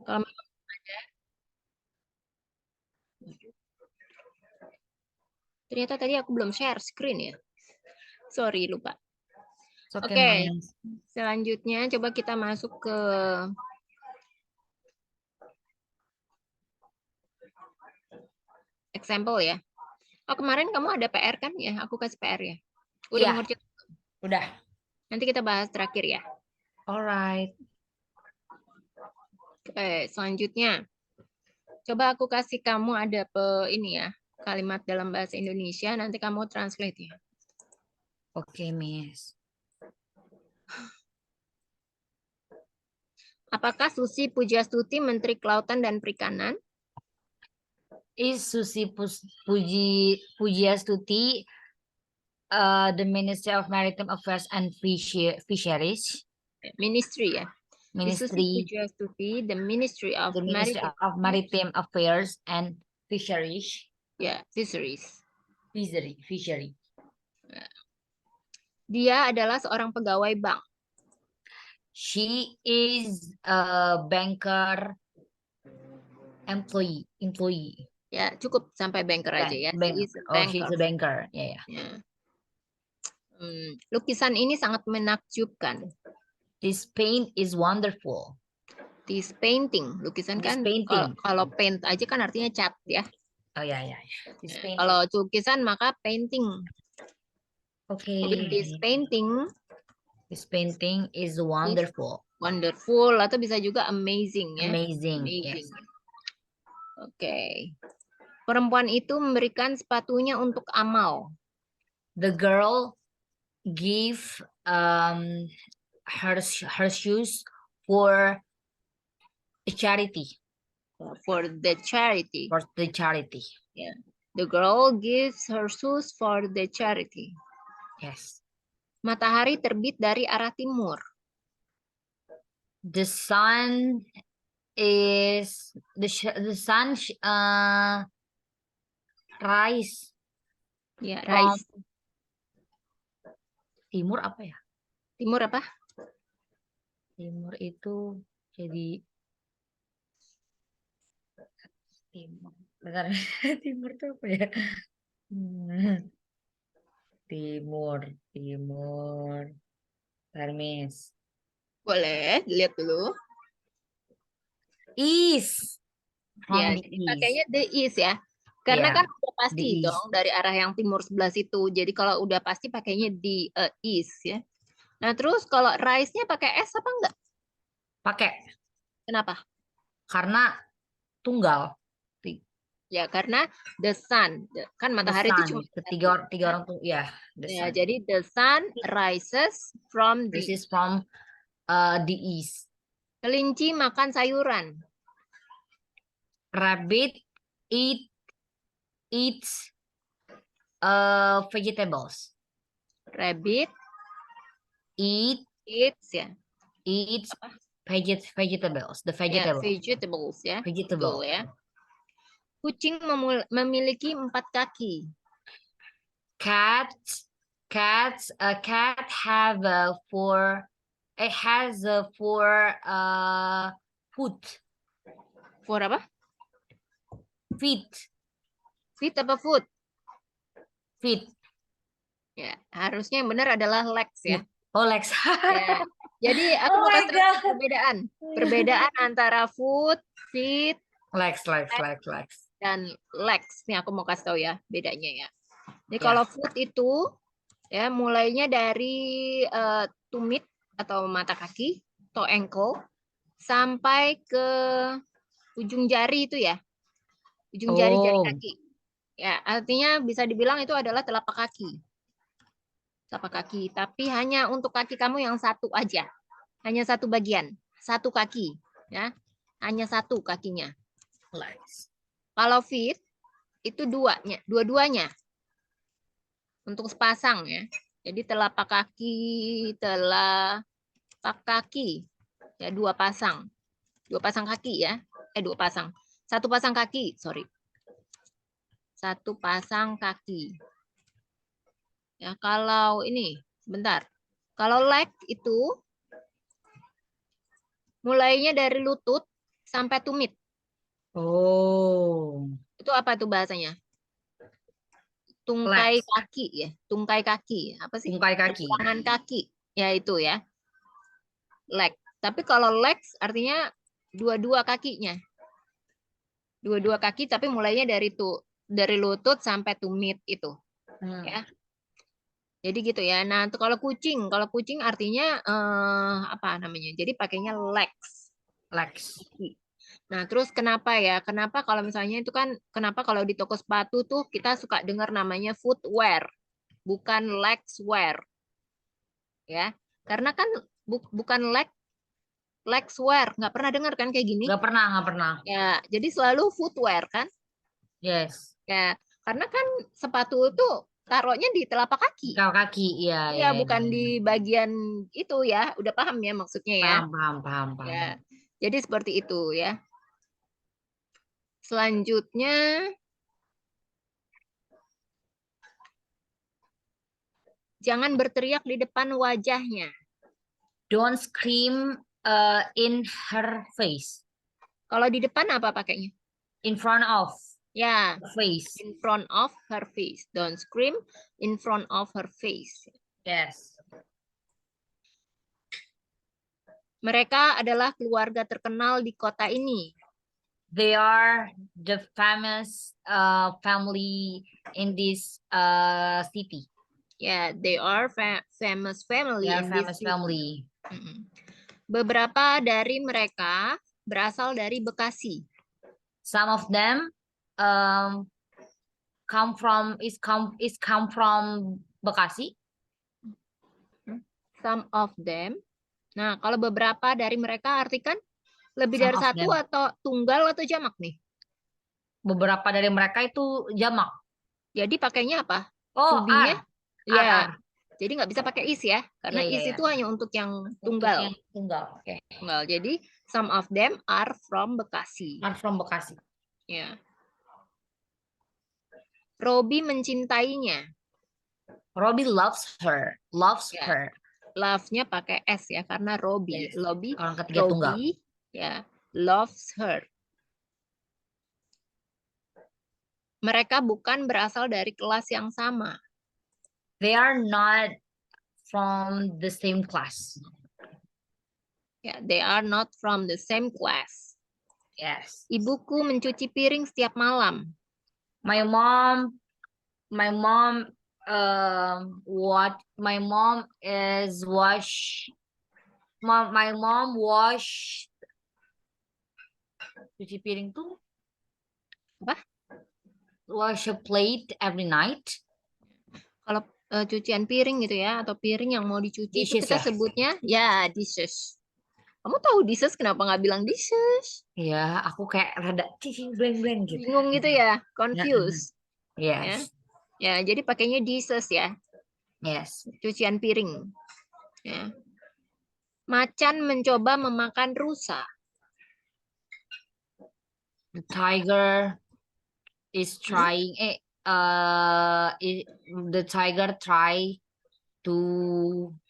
Kalau memang ternyata tadi aku belum share screen ya. Sorry, lupa. It's okay, Oke, Miss. selanjutnya coba kita masuk ke example ya. Oh, kemarin kamu ada PR kan ya? Aku kasih PR ya. Udah Iya, mengerti? udah. Nanti kita bahas terakhir ya. Alright. Oke, selanjutnya. Coba aku kasih kamu ada ini ya, kalimat dalam bahasa Indonesia, nanti kamu translate ya. Oke, Miss. Apakah Susi Pujiastuti Menteri Kelautan dan Perikanan? Is Susi Pujiastuti the Ministry of Maritime Affairs and Fisheries? Ministry ya. Is Susi Ministry, Pujiastuti the Ministry of the Ministry Maritime of Maritime Affairs and Fisheries. ya, Fisheries. Fishery. Dia adalah seorang pegawai bank. She is a banker employee. Ya, cukup sampai banker aja ya. She is a Oh, she's banker. a banker. Yeah, yeah. Ya. Lukisan ini sangat menakjubkan. This paint is wonderful. This painting, lukisan This kan painting. kalau paint aja kan artinya cat ya. Oh, yeah, yeah. This painting. Kalau lukisan maka painting. Okay. This painting is wonderful. Wonderful atau bisa juga amazing ya. Amazing. Amazing. Yes. Oke. Perempuan itu memberikan sepatunya untuk amal. The girl give her shoes for a charity. For the charity. For the charity. Yeah. The girl gives her shoes for the charity. Yes. Matahari terbit dari arah timur. The sun is rise. Ya, rise. Timur apa ya? Timur apa? Timur itu jadi timur. Bentar. Timur itu apa ya? Timur. Hermes. Boleh, dilihat dulu. East. Ya, jadi pakainya the east ya. Karena kan udah pasti dong dari arah yang timur sebelah situ. Jadi kalau udah pasti pakainya di east ya. Nah, terus kalau rise-nya pakai S apa enggak? Pakai. Kenapa? Karena tunggal. Ya, karena the sun. Kan matahari itu cuma tiga orang tuh ya. Ya, jadi the sun rises from the east. Kelinci makan sayuran. Rabbit eats vegetables. Rabbit eats ya. Eats vegetables. The vegetables. Ya, vegetables ya. Vegetable. Betul, ya. Kucing memiliki 4 kaki. A cat have four. It has four foot. Four apa? Feet. Feet apa foot? Feet. Ya, harusnya yang benar adalah legs ya. Oh, legs. Ya. Jadi aku mau kasih perbedaan antara foot, feet, legs dan legs. Nih aku mau kasih tahu ya bedanya ya. Jadi kalau foot itu ya mulainya dari tumit atau mata kaki atau ankle sampai ke ujung jari itu ya. Ujung jari kaki. Ya, artinya bisa dibilang itu adalah telapak kaki. Telapak kaki, tapi hanya untuk kaki kamu yang satu aja. Hanya satu bagian, satu kaki, ya. Hanya satu kakinya. Kalau feet itu dua-duanya. Untuk sepasang ya. Jadi telapak kaki, ya dua pasang kaki ya. Dua pasang. Satu pasang kaki, sorry. Satu pasang kaki. Ya, kalau ini, sebentar. Kalau leg itu mulainya dari lutut sampai tumit. Oh. Itu apa tuh bahasanya? Tungkai Legs. kaki ya, tungkai kaki. Apa sih? Tungkai kaki. Pergelangan kaki. Ya itu ya, leg. Tapi kalau legs artinya dua-dua kakinya. Dua-dua kaki tapi mulainya dari lutut sampai tumit itu, ya. Jadi gitu ya. Nah, kalau kucing artinya apa namanya? Jadi pakainya legs. Legs. Nah, terus kenapa ya? Kenapa kalau misalnya itu kan, kenapa kalau di toko sepatu tuh kita suka dengar namanya footwear, bukan legswear, ya? Karena kan bukan legswear, nggak pernah dengar kan kayak gini? Nggak pernah, nggak pernah. Ya, jadi selalu footwear kan? Yes. Ya, karena kan sepatu itu taruhnya di telapak kaki. Kaki, kaki, iya, Ya, iya. bukan di bagian itu ya. Udah paham ya maksudnya ya? Paham, paham, paham, Ya. paham. Jadi seperti itu ya. Selanjutnya, jangan berteriak di depan wajahnya. Don't scream in her face. Kalau di depan apa pakainya? In front of Ya, her face. in front of her face. Don't scream in front of her face. Yes. Mereka adalah keluarga terkenal di kota ini. They are the famous family in this city. Ya, they are famous family They are in famous this city. family. Beberapa dari mereka berasal dari Bekasi. Some of them come from Bekasi. Some of them. Nah, kalau beberapa dari mereka artikan lebih Some dari of satu them. atau tunggal atau jamak nih? Beberapa dari mereka itu jamak. Jadi pakainya apa? Oh, To-be-nya? R. Ya. Jadi nggak bisa pakai is ya, karena Ya, ya, is ya. itu hanya untuk yang Untuk tunggal. yang tunggal. Oke. Tunggal. Jadi some of them are from Bekasi. Are from Bekasi. Ya. Robi mencintainya. Robbie loves her. Loves Ya. her. Love-nya pakai S ya, karena Robi. Yes. Robi, Orang ketiga tunggal. ya, loves her. Mereka bukan berasal dari kelas yang sama. They are not from the same class. Ya, they are not from the same class. Yes. Ibuku mencuci piring setiap malam. My mom wash cuci piring tuh Apa? Wash a plate every night. Kalau cucian piring gitu ya, atau piring yang mau dicuci itu Dishes kita ya? sebutnya ya dishes. Kamu tahu dishes, kenapa nggak bilang dishes? Ya, aku kayak rada blank gitu. Bingung gitu ya, confused. Yes. Ya, jadi pakainya dishes ya. Yes. Cucian piring. Ya. Macan mencoba memakan rusa. The tiger is trying. The tiger try to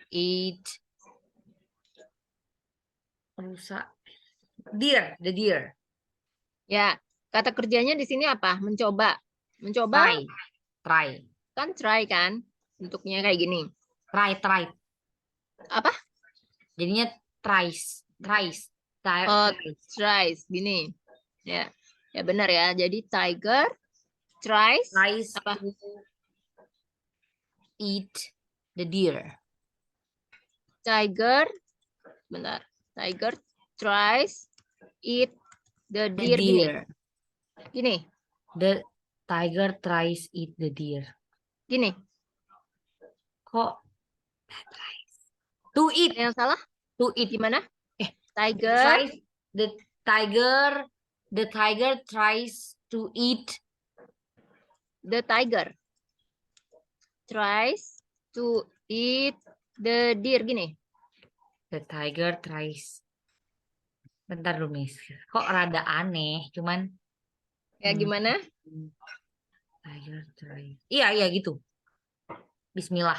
eat rusa. Deer, the deer. Ya, kata kerjanya di sini apa? Mencoba. Mencoba. Try. Kan try kan? Bentuknya kayak gini. Try. Apa? Jadinya tries. Tries gini. Ya. Ya benar ya. Jadi tiger tries apa? To eat the deer. Tiger, benar. Tiger tries eat the deer. Gini. The tiger tries eat the deer. Gini. Kok to eat? Yang salah? To eat. Gimana? Tiger. The tiger tries to eat. The tiger tries to eat the deer. Gini. The tiger tries. Bentar dulu, Miss. Kok rada aneh, cuman. Ya gimana? Tiger tries. Iya gitu. Bismillah.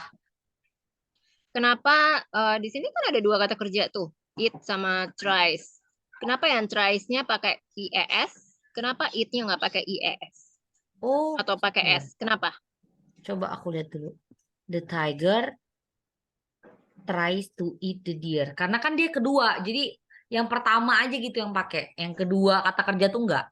Kenapa di sini kan ada dua kata kerja tuh, eat sama tries. Kenapa yang tries-nya pakai IES? Kenapa it-nya nggak pakai IES? Oh, Atau pakai iya. S? Kenapa? Coba aku lihat dulu. The tiger tries to eat the deer. Karena kan dia kedua. Jadi yang pertama aja gitu yang pakai. Yang kedua kata kerja tuh enggak.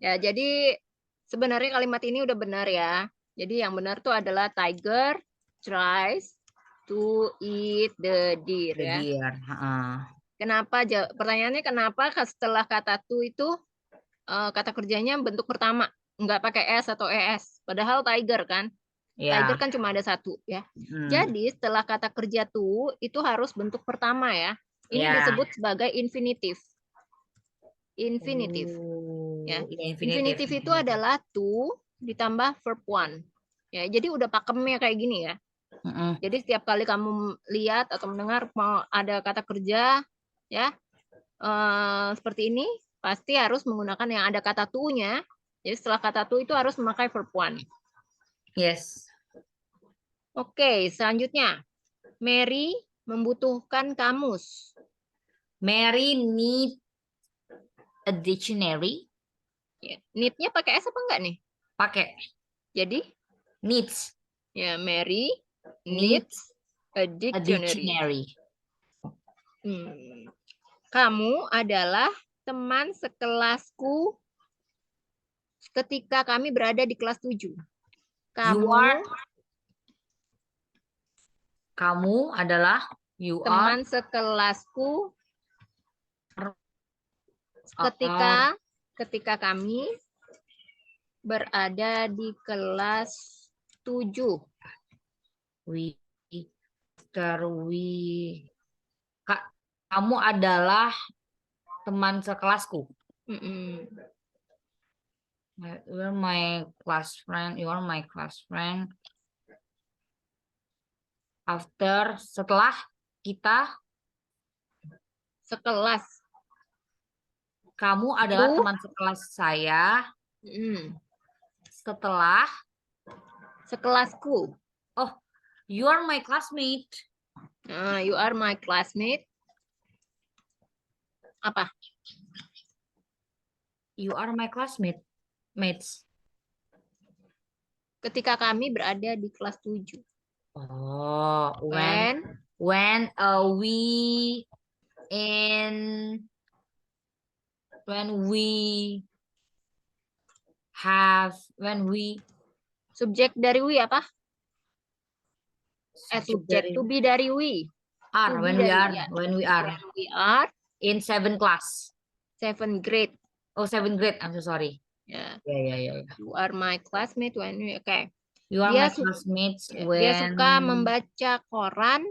Ya, jadi sebenarnya kalimat ini udah benar ya. Jadi yang benar tuh adalah tiger tries to eat the deer The ya. deer. Heeh. Kenapa? Pertanyaannya kenapa setelah kata to itu kata kerjanya bentuk pertama, nggak pakai S atau ES. Padahal tiger kan. Tiger Ya. kan cuma ada satu ya. Hmm. Jadi setelah kata kerja to itu harus bentuk pertama ya. Ini Ya. disebut sebagai infinitif. Infinitif. Ya. Oh, iya, infinitif. Infinitif itu adalah to ditambah verb one. Ya, jadi udah pakemnya kayak gini ya. Mm-mm. Jadi setiap kali kamu lihat atau mendengar mau ada kata kerja ya seperti ini, pasti harus menggunakan yang ada kata to-nya. Jadi setelah kata to itu harus memakai verb one. Yes. Oke, selanjutnya. Mary membutuhkan kamus. Mary need a dictionary. Ya, need-nya pakai S apa enggak nih? Pakai Jadi, needs. ya Mary Needs needs a a dictionary. dictionary. Kamu adalah teman sekelasku ketika kami berada di kelas 7. Kamu adalah you are teman sekelasku ketika kami berada di kelas 7. Kamu adalah teman sekelasku. You are my class friend. You are my class friend. Setelah kita Sekelas. Kamu adalah teman sekelas saya. Setelah sekelasku. Oh, you are my classmate. You are my classmate. Apa? You are my classmate. Mates. Ketika kami berada di kelas 7. Oh, when we subjek dari we apa? Subjek to be dari we. When we are in 7th class. 7th grade. Oh, 7th grade. I'm so sorry. Ya. Yeah. You are my classmate when we. Okay. You are my classmates when dia suka membaca koran.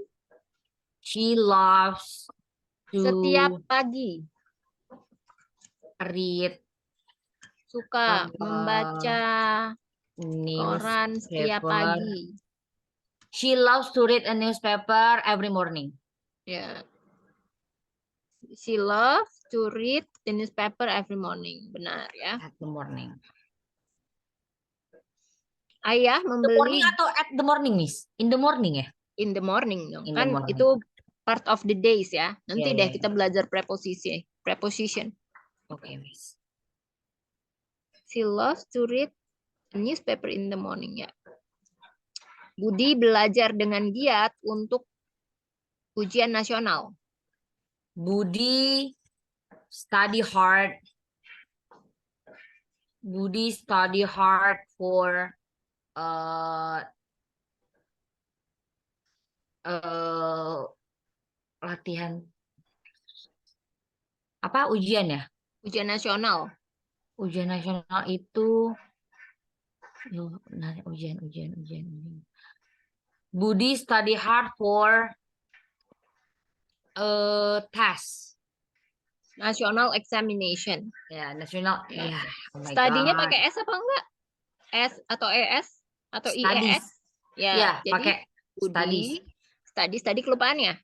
She loves to setiap pagi. Read. Suka membaca koran setiap pagi. She loves to read a newspaper every morning. Yeah. She loves to read the newspaper every morning. Benar ya. At the morning. Ayah membeli. The morning atau at the morning, Miss? In the morning ya? In the morning dong. In kan the morning. Itu part of the days ya. Nanti Yeah. kita belajar preposition. Okay, Miss. She loves to read a newspaper in the morning ya. Budi belajar dengan giat untuk ujian nasional. Budi study hard. Budi study hard for latihan apa ujian ya? Ujian nasional. Ujian nasional itu ujian. Budi study hard for test. National examination. Ya, nasional. Ya. Oh my Studinya God. pakai S apa enggak? S atau ES atau Studies. IES? Ya, jadi pakai Budi study kelupaan ya.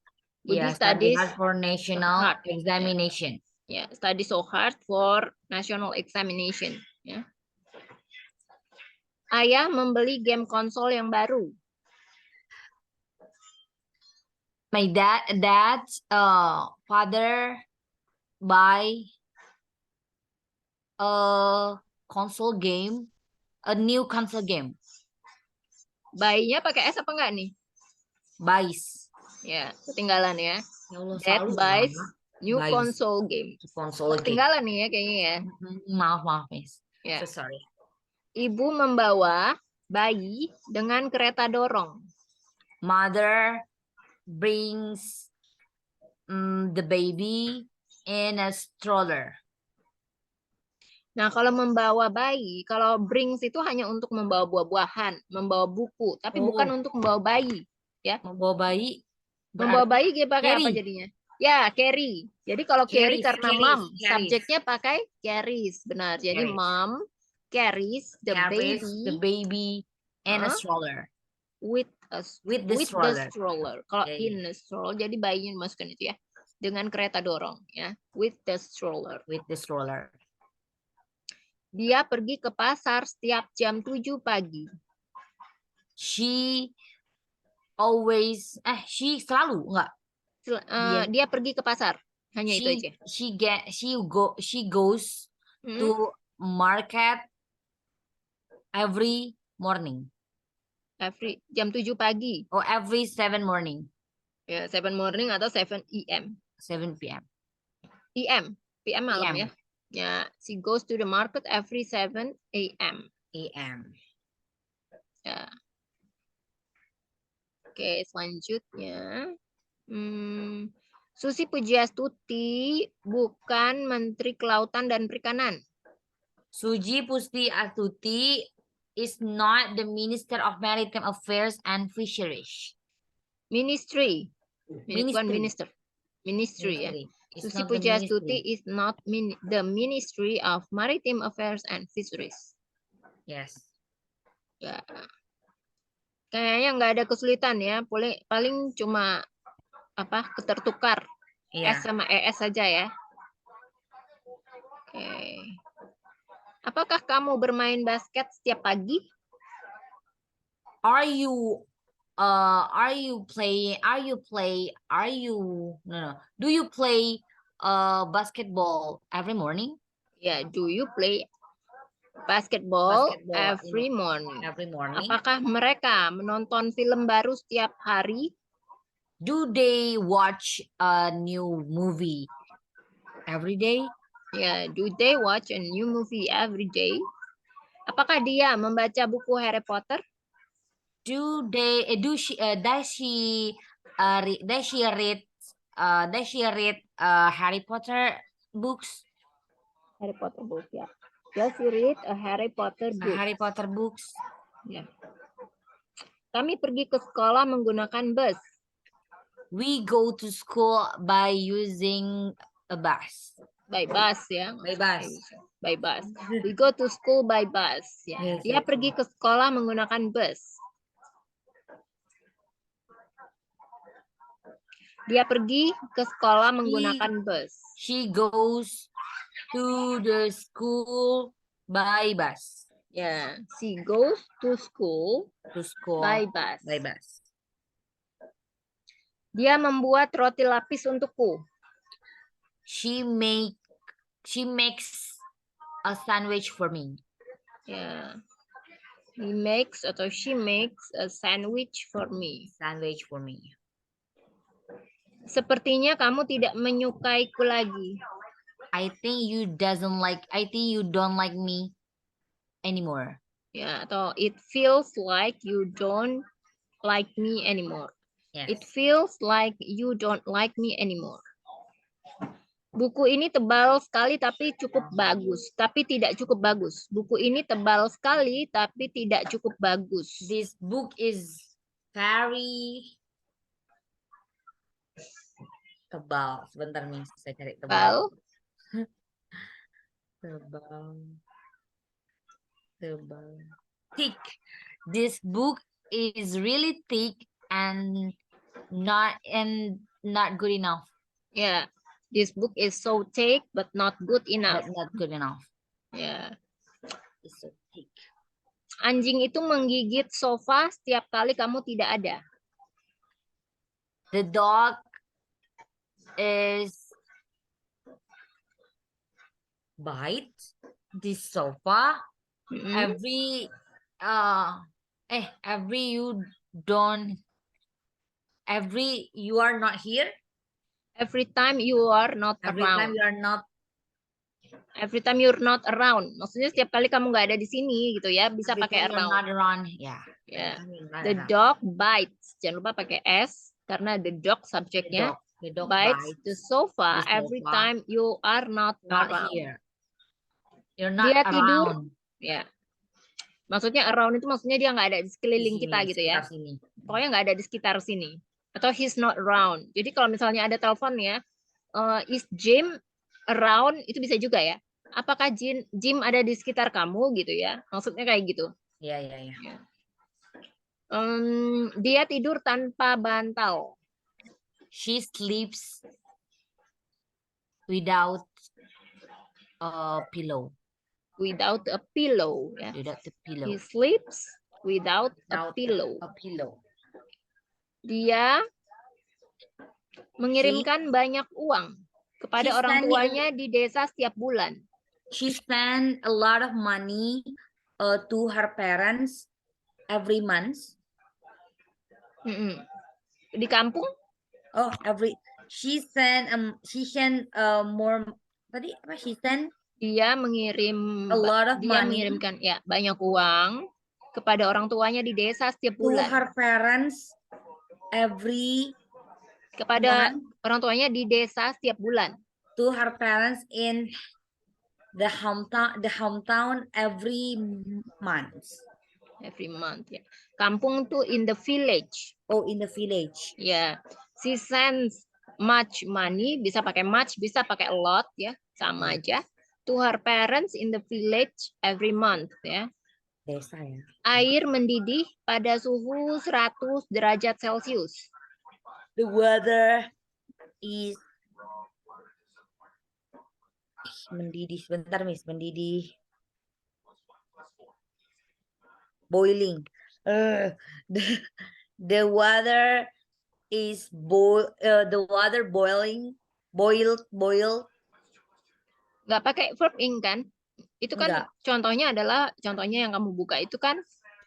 Budi study hard for national examination. Ya, study so hard for national examination. Ya. Ayah membeli game konsol yang baru. My dad's father buy a console game, a new console game. Buy-nya pakai S apa enggak nih? Buys. Ya, ketinggalan ya. Ya Allah, That selalu buys Mama. new Buys console game. console game. Ketinggalan nih ya kayaknya ya. Maaf, Miss. Ya. So sorry. Ibu membawa bayi dengan kereta dorong. Mother brings the baby in a stroller. Nah, kalau membawa bayi, kalau brings itu hanya untuk membawa buah-buahan, membawa buku, tapi bukan untuk membawa bayi, ya. Membawa bayi Membawa bayi dia pakai apa carry. jadinya? Ya, carry. Jadi kalau carry karena mom, carries. subjeknya pakai carries, benar. Jadi Carries. mom carries the baby in a stroller. With the stroller. Kalau Yeah, in the stroller, jadi bayinya dimasukkan itu ya, dengan kereta dorong, ya. With the stroller. Dia pergi ke pasar setiap jam 7 pagi. She selalu enggak? Dia pergi ke pasar. Hanya itu aja. She goes to market every morning. Every jam 7 pagi. Or every 7 morning. Ya, 7 morning atau 7 EM. 7 PM. PM malam ya. Ya, she goes to the market every 7 AM. Ya. Oke, selanjutnya. Susi Pujiastuti bukan Menteri Kelautan dan Perikanan. Suji Pujiastuti is not the Minister of Maritime Affairs and Fisheries. Ministry. Bukan minister. Ministry ya. Susi Pujiastuti is not the Ministry of Maritime Affairs and Fisheries. Yes. Ya. Kayaknya nggak ada kesulitan ya. Paling cuma ketertukar. S sama ES saja ya. Oke. Apakah kamu bermain basket setiap pagi? Do you play basketball every morning? Ya, do you play basketball every morning? Apakah mereka menonton film baru setiap hari? Do they watch a new movie every day? Ya, do they watch a new movie every day? Apakah dia membaca buku Harry Potter? Does she read Harry Potter books? Harry Potter books ya. Does she read a Harry Potter book? Harry Potter books. Ya. Kami pergi ke sekolah menggunakan bus. We go to school by using a bus. By bus ya. By bus. We go to school by bus. Ya. Yes, Dia pergi ke sekolah menggunakan bus. Dia pergi ke sekolah menggunakan bus. She goes to the school by bus. Ya, she goes to school by bus. Dia membuat roti lapis untukku. She makes a sandwich for me. Ya. He makes atau she makes a sandwich for me. Sepertinya kamu tidak menyukaiku lagi. I think you don't like me anymore. Ya, atau it feels like you don't like me anymore. Yes. It feels like you don't like me anymore. Buku ini tebal sekali tapi cukup bagus, tapi tidak cukup bagus. Buku ini tebal sekali tapi tidak cukup bagus. This book is very tebal. Sebentar nih, saya cari tebal. Tebal. Thick. This book is really thick and not good enough. Yeah. This book is so thick but not good enough. Yeah. It's so thick. Anjing itu menggigit sofa setiap kali kamu tidak ada. The dog is bite this sofa Mm-mm. every every you are not here, Every time you are not every time around. you are not Every time you're not around. Maksudnya setiap kali kamu nggak ada di sini gitu ya, bisa every pakai time you're around. not around, yeah, every Ya. time you're not The around. dog bites. Jangan lupa pakai S karena the dog subjeknya. The dog Bites the sofa the every sofa, time you are not not around. here, you're not Dia tidur, around. ya. Maksudnya around itu maksudnya dia nggak ada di Di sekeliling sini, kita gitu ya. sekitar sini. Pokoknya nggak ada di sekitar sini. Atau he's not around. Jadi kalau misalnya ada telepon ya, is Jim around, itu bisa juga ya. Apakah Jim ada di sekitar kamu gitu ya? Maksudnya kayak gitu. Iya, iya, iya. Ya. Dia tidur tanpa bantal. She sleeps without a pillow. Without a pillow. Ya. Without the pillow. He sleeps without a pillow. A pillow. Dia mengirimkan banyak uang kepada orang tuanya di desa setiap bulan. She sent a lot of money to her parents every month. Di kampung? Oh, she sent more. Tadi apa? She sent Dia mengirim a lot of dia money mengirimkan ya banyak uang kepada orang tuanya di desa setiap to bulan. her parents every Kepada month. Orang tuanya di desa setiap bulan. To her parents in the hometown every month. Every month ya. Kampung tuh in the village. Oh, in the village. Ya. She sends much money, bisa pakai much, bisa pakai a lot ya, sama aja. To her parents in the village every month ya. Desa ya. Air mendidih pada suhu 100 derajat Celcius. The weather is mendidih. Sebentar, Miss. Mendidih. Boiling. The water is the water boiling. Boiled. Nggak pakai verb ing kan? Itu kan Enggak. contohnya yang kamu buka itu kan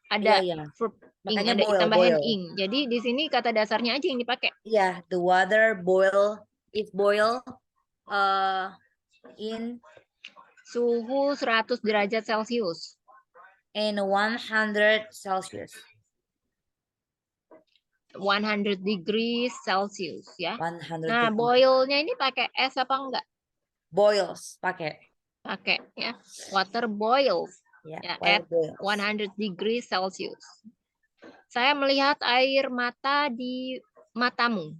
ada verb ing, makanya ada tambahan boil. ing. Jadi di sini kata dasarnya aja yang dipakai. Iya, the water is boil in suhu 100 derajat Celcius. In 100 Celsius. 100 degrees Celsius ya. 100 Nah, boilnya ini pakai S apa enggak? Boils, pakai ya. Water boils. Ya, at 100 degrees Celsius. Saya melihat air mata di matamu.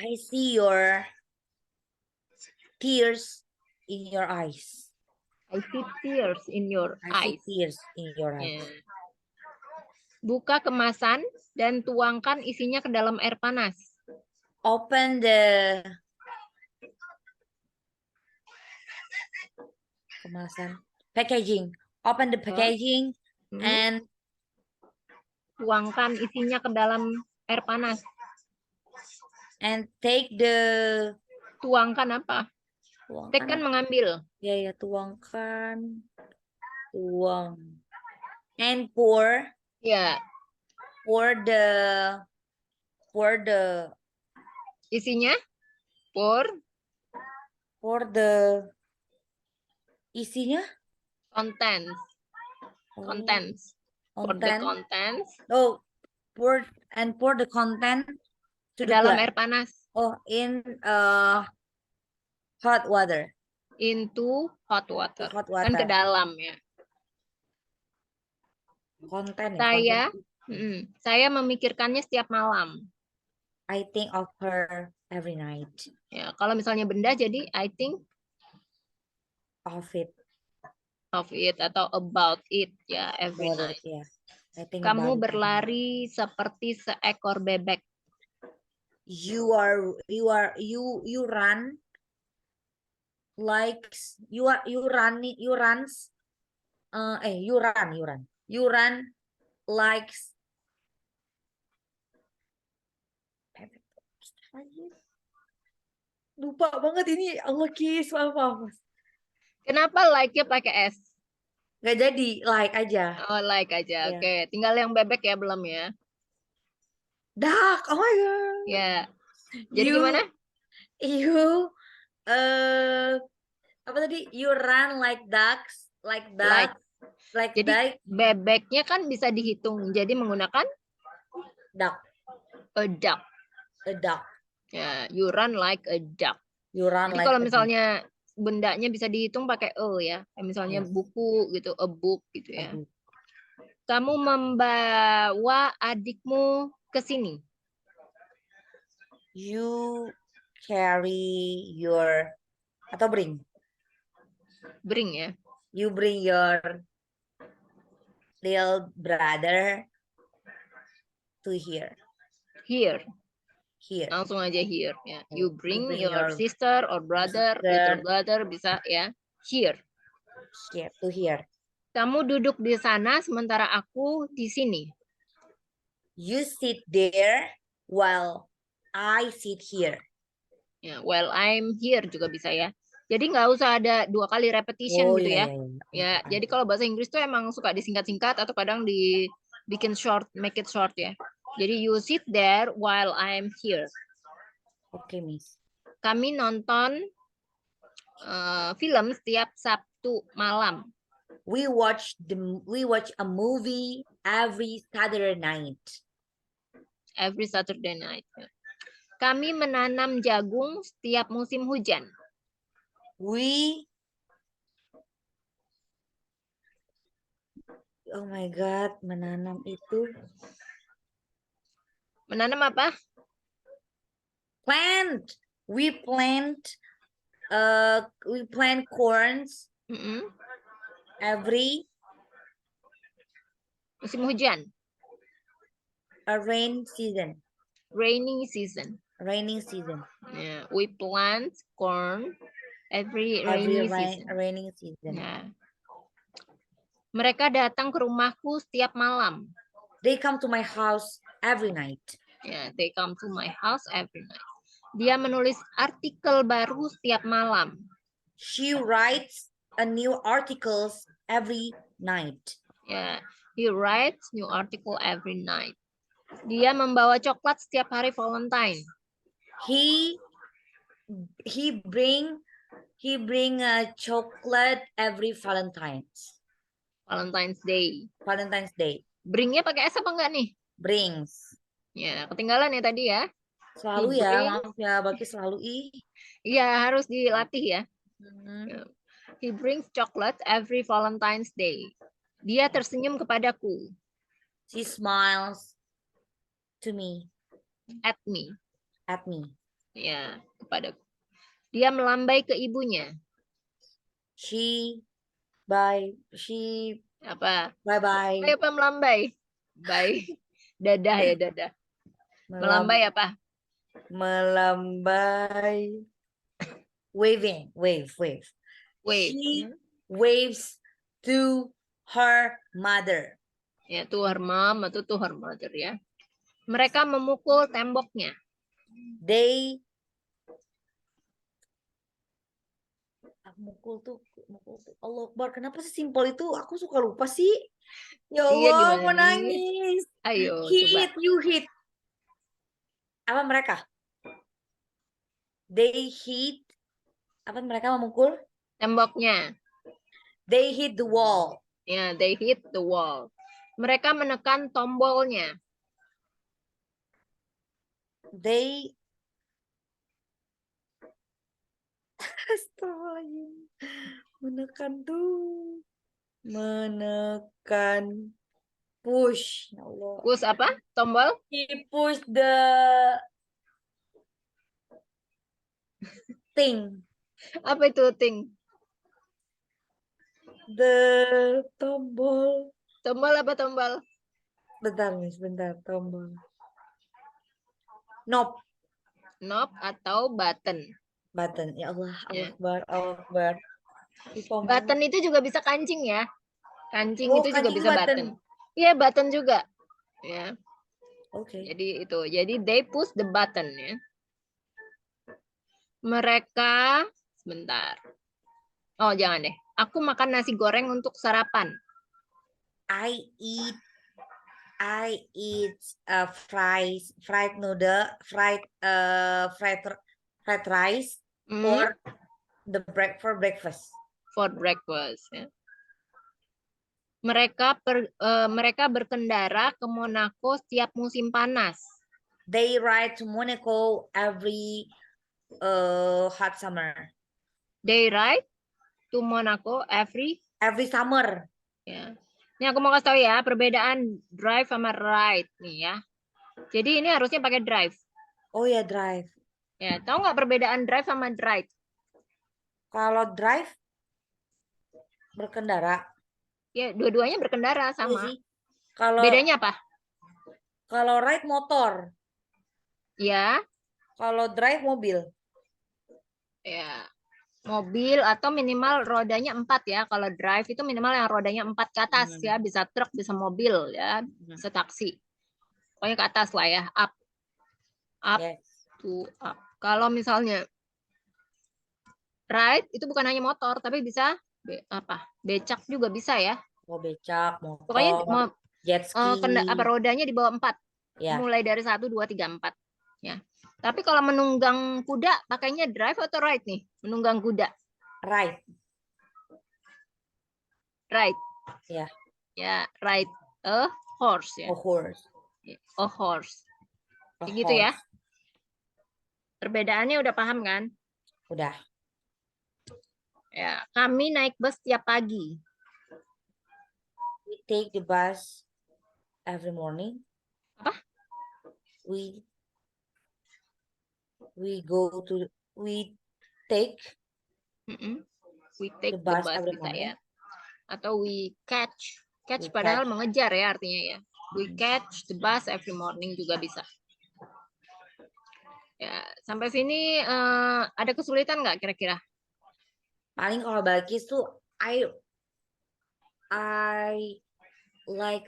I see your tears in your eyes. I see tears in your eyes. Yeah. Buka kemasan dan tuangkan isinya ke dalam air panas. Open the kemasan. Packaging. Open the packaging and tuangkan isinya ke dalam air panas. And take the tuangkan apa? Take kan mengambil. Ya, tuangkan. Tuang. And pour. Ya. Pour the isinya. Pour the isinya. Contents. For the contents. Oh, pour the content to the dalam air panas. Oh, in hot water. Into hot water. Kan ke dalam ya. Konten. Saya memikirkannya setiap malam. I think of her every night. Ya, kalau misalnya benda jadi I think of it atau about it ya, every night. Yeah. Kamu berlari seperti seekor bebek. You run like you run like lupa banget ini Allah kis apa Kenapa like-nya pakai S? Nggak jadi, like aja. Oh, like aja. Ya. Oke, tinggal yang bebek ya belum ya? Duck, oh my god. Ya. Jadi You, gimana? you, eh apa tadi? You run like ducks, Like. like Jadi duck, bebeknya kan bisa dihitung. Jadi menggunakan duck, a duck. a duck. Ya, you run like a duck. You run Jadi like kalau a duck. misalnya bendanya bisa dihitung pakai e ya. Kayak misalnya Yes, buku gitu, a book gitu a ya. book. Kamu membawa adikmu ke sini. You carry your atau bring. Bring ya. You bring your little brother to here. Here. Here. Langsung aja here ya. You You bring bring your your sister or brother, little sister brother bisa ya. Here. here to here. Kamu duduk di sana sementara aku di sini. You sit there while I sit here. Ya, while I'm here juga bisa ya. Jadi nggak usah ada 2 kali repetition Oh gitu iya ya. iya iya. Ya, jadi kalau bahasa Inggris tuh emang suka disingkat-singkat atau kadang dibikin short, make it short ya. Jadi you sit there while I'm here. Oke, Miss. Kami nonton film setiap Sabtu malam. We watch a movie every Saturday night. Every Saturday night. Kami menanam jagung setiap musim hujan. We Oh my God, menanam itu Menanam apa? plant. We plant corns Mm-mm. every Musim hujan. rain season. Rainy season. Raining season. Yeah, we plant corn every Every rainy season. raining season. Nah, mereka datang ke rumahku setiap malam. They come to my house every night. Yeah, they come to my house every night. Dia menulis artikel baru setiap malam. She writes a new articles every night. Yeah, he writes new article every night. Dia membawa coklat setiap hari Valentine. He bring a chocolate every Valentine's Day. Valentine's Day. Bringnya pakai S apa enggak nih? Brings. Ya, ketinggalan ya tadi ya. Selalu ya, maaf ya, Baki selalu Iya, harus dilatih ya. Hmm. He brings chocolate every Valentine's Day. Dia tersenyum kepadaku. She smiles to me. At me. At me. Ya, kepadaku. Dia melambai ke ibunya. She Apa? bye. Apa melambai? Bye. Dadah ya, dadah. Melambai apa? Melambai. Waving. Wave. Wave. She waves to her mother. Ya, to her mom atau to her mother ya. Mereka memukul temboknya. They mukul tuh Allah Akbar, kenapa sih simpel itu aku suka lupa sih, ya Allah, mau nangis. Ayo Hit, coba. you hit apa mereka, they hit apa, mereka memukul Temboknya. they hit the wall. Ya, they hit the wall. Mereka menekan tombolnya. They menekan push, ya Allah. Push apa? Tombol? He push the thing. Apa itu thing? The tombol. Tombol apa tombol? Bentar, Miss, bentar, tombol. Knob. Knob atau button? Button. Ya Allah, Ya. Allah Akbar. Button itu juga bisa kancing ya. Kancing itu juga kancing bisa button. Iya, button juga. Ya. Oke. Jadi itu. Jadi they push the button ya. Mereka sebentar. Oh, jangan deh. Aku makan nasi goreng untuk sarapan. I eat fried noodle, fried rice Hmm, for for breakfast. for breakfast. Ya. Mereka berkendara ke Monaco setiap musim panas. They ride to Monaco every hot summer. They ride to Monaco Every summer. ya. Ini aku mau kasih tahu ya, perbedaan drive sama ride nih ya. Jadi ini harusnya pakai drive. Oh ya, drive. Ya, tahu nggak perbedaan drive sama ride? Kalau drive berkendara. Ya, dua-duanya berkendara Iya sama. sih. Kalau Bedanya apa? kalau ride motor, Ya, kalau drive mobil. ya. Mobil atau minimal rodanya 4 ya. Kalau drive itu minimal yang rodanya 4 ke atas ya. Bisa truk, bisa mobil ya. Bisa taksi. Pokoknya ke atas lah ya. Up. Up Yes. to up. Kalau misalnya ride itu bukan hanya motor, tapi bisa becak juga bisa ya. Mau becak, Pokoknya motor, jet ski. rodanya di bawah 4. Ya, Mulai dari 1, 2, 3, 4. Ya. Tapi kalau menunggang kuda, pakainya drive atau ride nih? Menunggang kuda. ride. Ride. Ya, Ya, ride a horse ya. a horse. A horse. A Kayak gitu ya. horse. Perbedaannya udah paham kan? Udah. Ya, kami naik bus tiap pagi. We take the bus every morning. Apa? We go to we take We take the the bus bus every bisa morning. ya. Atau we catch. Catch We padahal catch. mengejar ya artinya ya. We catch the bus every morning juga bisa. Ya, sampai sini ada kesulitan nggak kira-kira? Paling kalau Balkis tuh I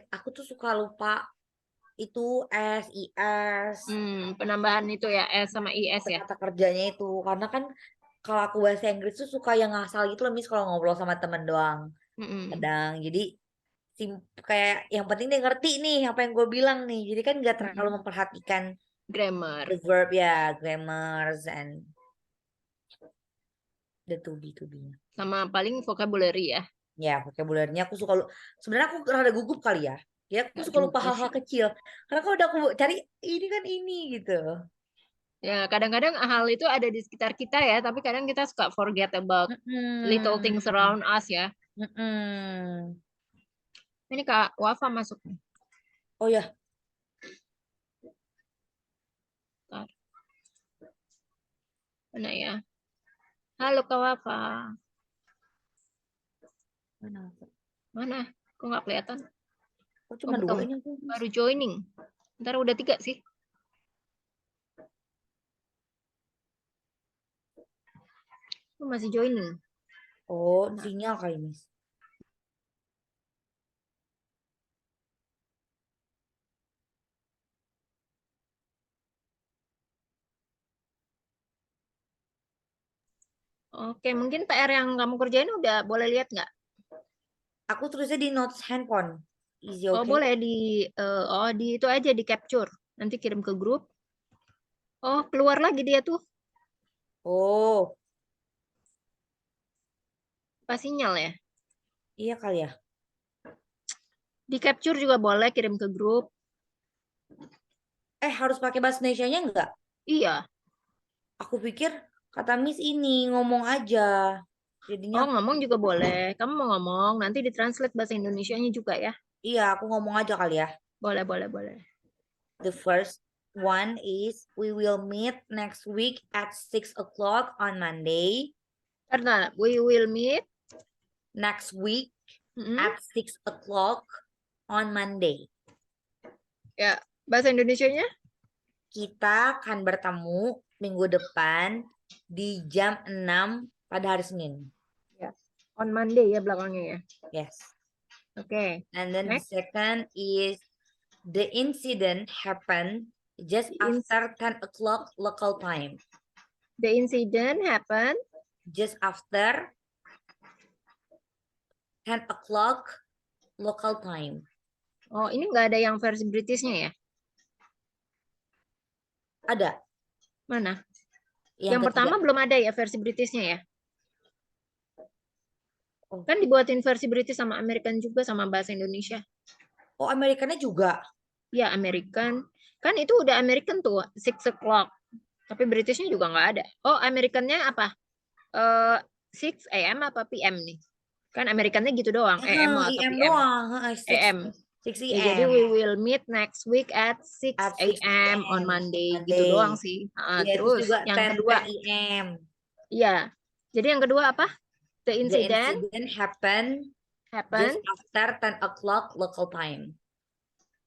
aku tuh suka lupa itu IS. Penambahan itu ya S sama IS ya. Kata kerjanya itu karena kan kalau aku bahasa Inggris tuh suka yang ngasal gitu loh, Miss, kalau ngobrol sama temen doang kadang. Jadi kayak yang penting dia ngerti nih apa yang gue bilang nih, jadi kan nggak terlalu memperhatikan Grammar the verb ya, grammars and the to be sama paling vocabulary ya. ya. Vocabulary-nya aku suka sebenarnya aku rada gugup kali ya. Ya aku Nggak suka lupa juga hal-hal sih. kecil karena kalau udah aku cari ini kan ini gitu. Ya, kadang-kadang hal itu ada di sekitar kita ya, tapi kadang kita suka forget about little things around us ya. Ini Kak Wafa masuk nih. Oh ya. Bentar. Mana ya? Halo Kak Wafa. Mana? Kok nggak kelihatan? Oh, cuma Oh, dua belum. ini aku. Baru joining. Ntar udah 3 sih. Masih joining. Oh, sinyal kali, Miss. Oke, mungkin PR yang kamu kerjain udah boleh lihat nggak? Aku tulisnya di notes handphone. Easy, Oh, okay? boleh di itu aja di capture. Nanti kirim ke grup. Oh, keluar lagi dia tuh. Oh, Pas sinyal ya. iya kali ya. Di capture juga boleh kirim ke grup. Harus pakai bahasa Indonesianya enggak? Iya. Aku pikir kata Miss ini ngomong aja. Jadinya Oh, ngomong juga boleh. Kamu mau ngomong, nanti ditranslate bahasa Indonesianya juga ya. iya, aku ngomong aja kali ya. Boleh, boleh, boleh. The first one is we will meet next week at 6 o'clock on Monday. Karena we will meet Next week at 6 o'clock on Monday. Ya, bahasa Indonesianya? Kita akan bertemu minggu depan di jam 6 pada hari Senin. Ya. On Monday ya belakangnya ya. Yes. Oke. And then Next. the second is the incident happened just after 10 o'clock local time. The incident happened Just after 10 o'clock local time. Oh, ini nggak ada yang versi Britishnya ya? Ada. Mana? Yang Yang pertama ketiga. belum ada ya versi Britishnya ya? Oh, Kan dibuatin versi British sama American juga sama bahasa Indonesia. oh Amerikannya juga. Ya, American. Kan itu udah American tuh, 6 o'clock. Tapi Britishnya juga nggak ada. Oh, Americannya apa? 6 AM apa PM nih? Kan Americannya gitu doang, AM atau IM PM? doang. 6 AM. 6 Ya, jadi AM we will meet next week at 6 at 6 AM on AM Monday. Gitu doang Monday. sih. Iya, terus Terus juga yang 10 kedua, AM. iya. Jadi yang kedua apa? The The incident incident happened just happen after 10 o'clock local time.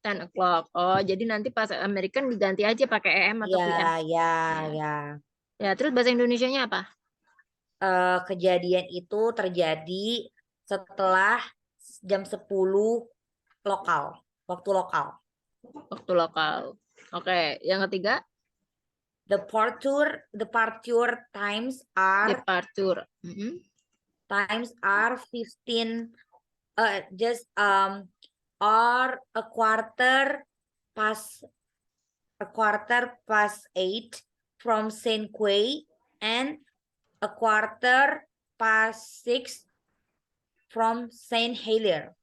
10 o'clock. Oh, jadi nanti pas American diganti aja pakai AM atau Ya, PM. ya, Ya. ya. Ya, terus bahasa Indonesianya apa? Kejadian itu terjadi setelah jam 10 lokal, waktu lokal. Waktu lokal. Oke, yang ketiga Departure times are departure. 15 just or a quarter past 8 from Saint Quay and a quarter past 6 from Saint Helier.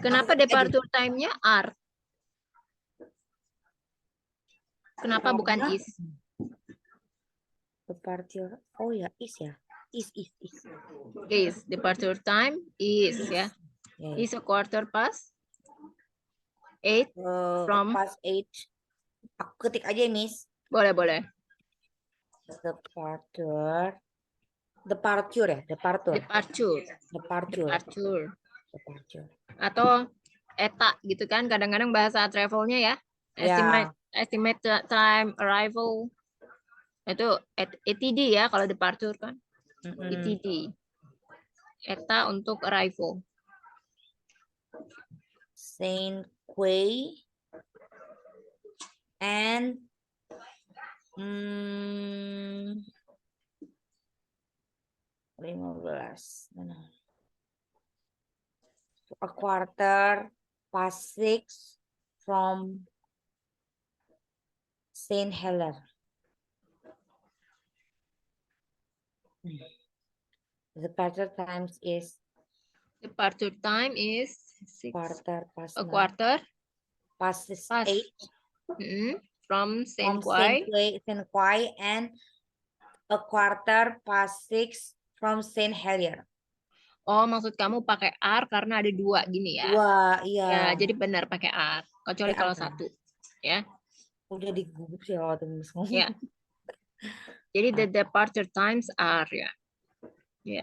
Kenapa departure time-nya are? Kenapa bukan Karena is? departure, oh ya is ya, is. Is departure time is ya. Ya, ya. Is a quarter past 8 from Past 8. Aku ketik aja Miss. boleh. Departure ya, departure. Atau ETA gitu kan, kadang-kadang bahasa travelnya ya. Ya. Estimate time arrival itu ETD ya kalau departure kan. ETD. ETA untuk arrival. Saint Quay and 15. A quarter past 6 from Saint Helier. Departure time is quarter past a quarter past 8 from from Saint Quay Saint Quay and a quarter past 6 from Saint Helier. Oh, maksud kamu pakai are karena ada dua gini ya? Dua, iya. Ya, jadi benar pakai are. Kecuali kalau satu, ya. Udah digugup sih kalau temen ngomong. Ya. Jadi the departure times are ya. Ya.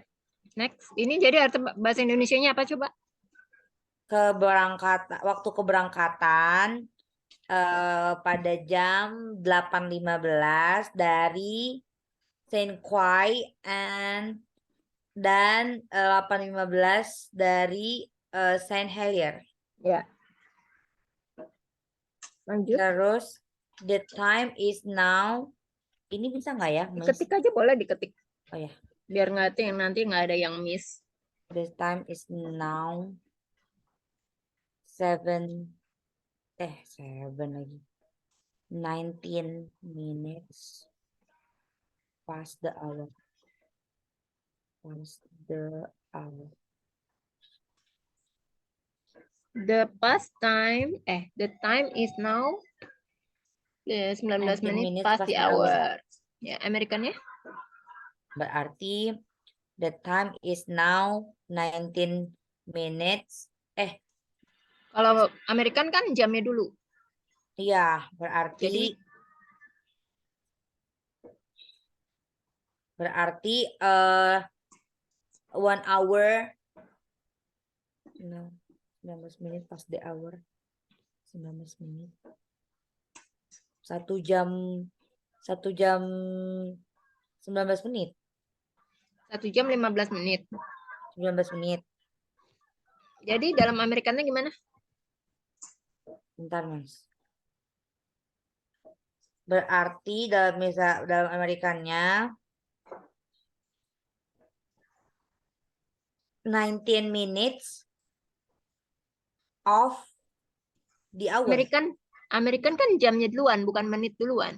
Next, ini jadi arti bahasa Indonesianya apa coba? Waktu keberangkatan pada jam 8.15 dari Saint Quay dan 8.15 dari Saint Helier. Ya. Lanjut. Terus the time is now. Ini bisa nggak ya? Diketik aja boleh diketik. Oh ya. Biar nanti nggak ada yang miss. The time is now 7 lagi. 19 minutes past the hour. The time is now 19 menit past the hour. Ya, Amerikannya? Berarti the time is now 19 minutes. Kalau Amerikan kan jamnya dulu. Iya, berarti 1 hour 19 menit past the hour. 19 menit. 1 jam 19 menit. 1 jam 15 menit. 19 menit. Jadi dalam Amerikannya gimana? Bentar, Mas. Berarti dalam Amerikannya 19 minutes of the hour. American kan jamnya duluan, bukan menit duluan.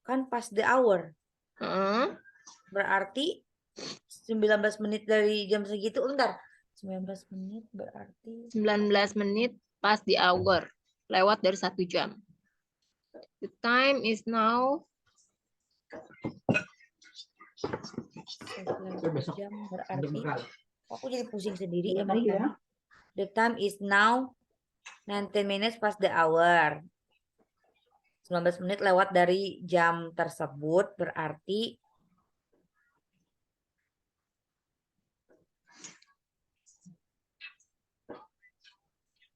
Kan pas the hour. Berarti 19 menit dari jam segitu. Bentar. 19 menit berarti 19 menit pas the hour. Lewat dari 1 jam. The time is now 11 jam berarti. Aku jadi pusing sendiri Amerika. The time is now 19 minutes past the hour. 19 menit lewat dari jam tersebut berarti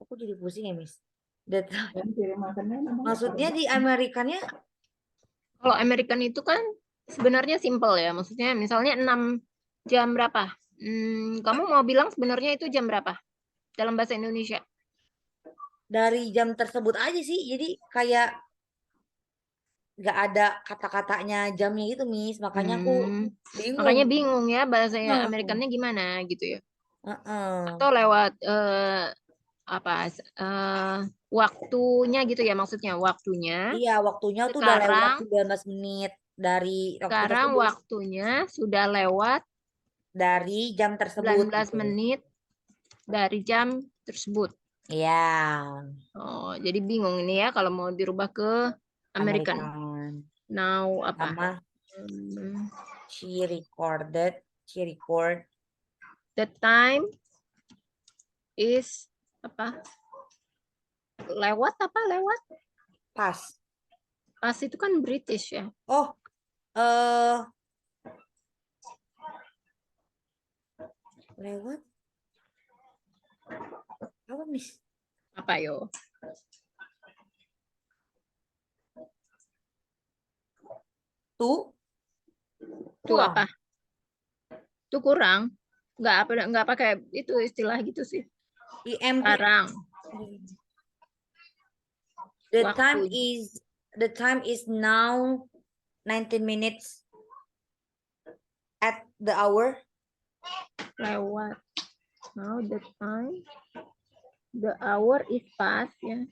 aku jadi pusing ya, Miss. Maksudnya di Amerikanya? Kalau American itu kan sebenarnya simple ya. Maksudnya misalnya 6 jam berapa? Kamu mau bilang sebenarnya itu jam berapa? Dalam bahasa Indonesia. Dari jam tersebut aja sih. Jadi kayak nggak ada kata-katanya jamnya gitu, Miss. Makanya aku bingung. Makanya bingung ya bahasanya Amerikannya gimana gitu ya. Atau lewat waktunya gitu ya, maksudnya waktunya. Iya, waktunya tuh udah lewat 19 menit dari sekarang waktunya sudah lewat dari jam tersebut. 19 menit dari jam tersebut. Iya. Oh, jadi bingung ini ya kalau mau dirubah ke American. Now apa? She record. The time is apa? Lewat apa? Lewat? Pas. Pas itu kan British ya. Oh, lewat. Apa, Miss? Apa yo? Tuh apa? Tuh kurang. Nggak pakai itu istilah gitu sih. Sekarang. The time is now 19 minutes at the hour. Lewat. Now the hour is past ya.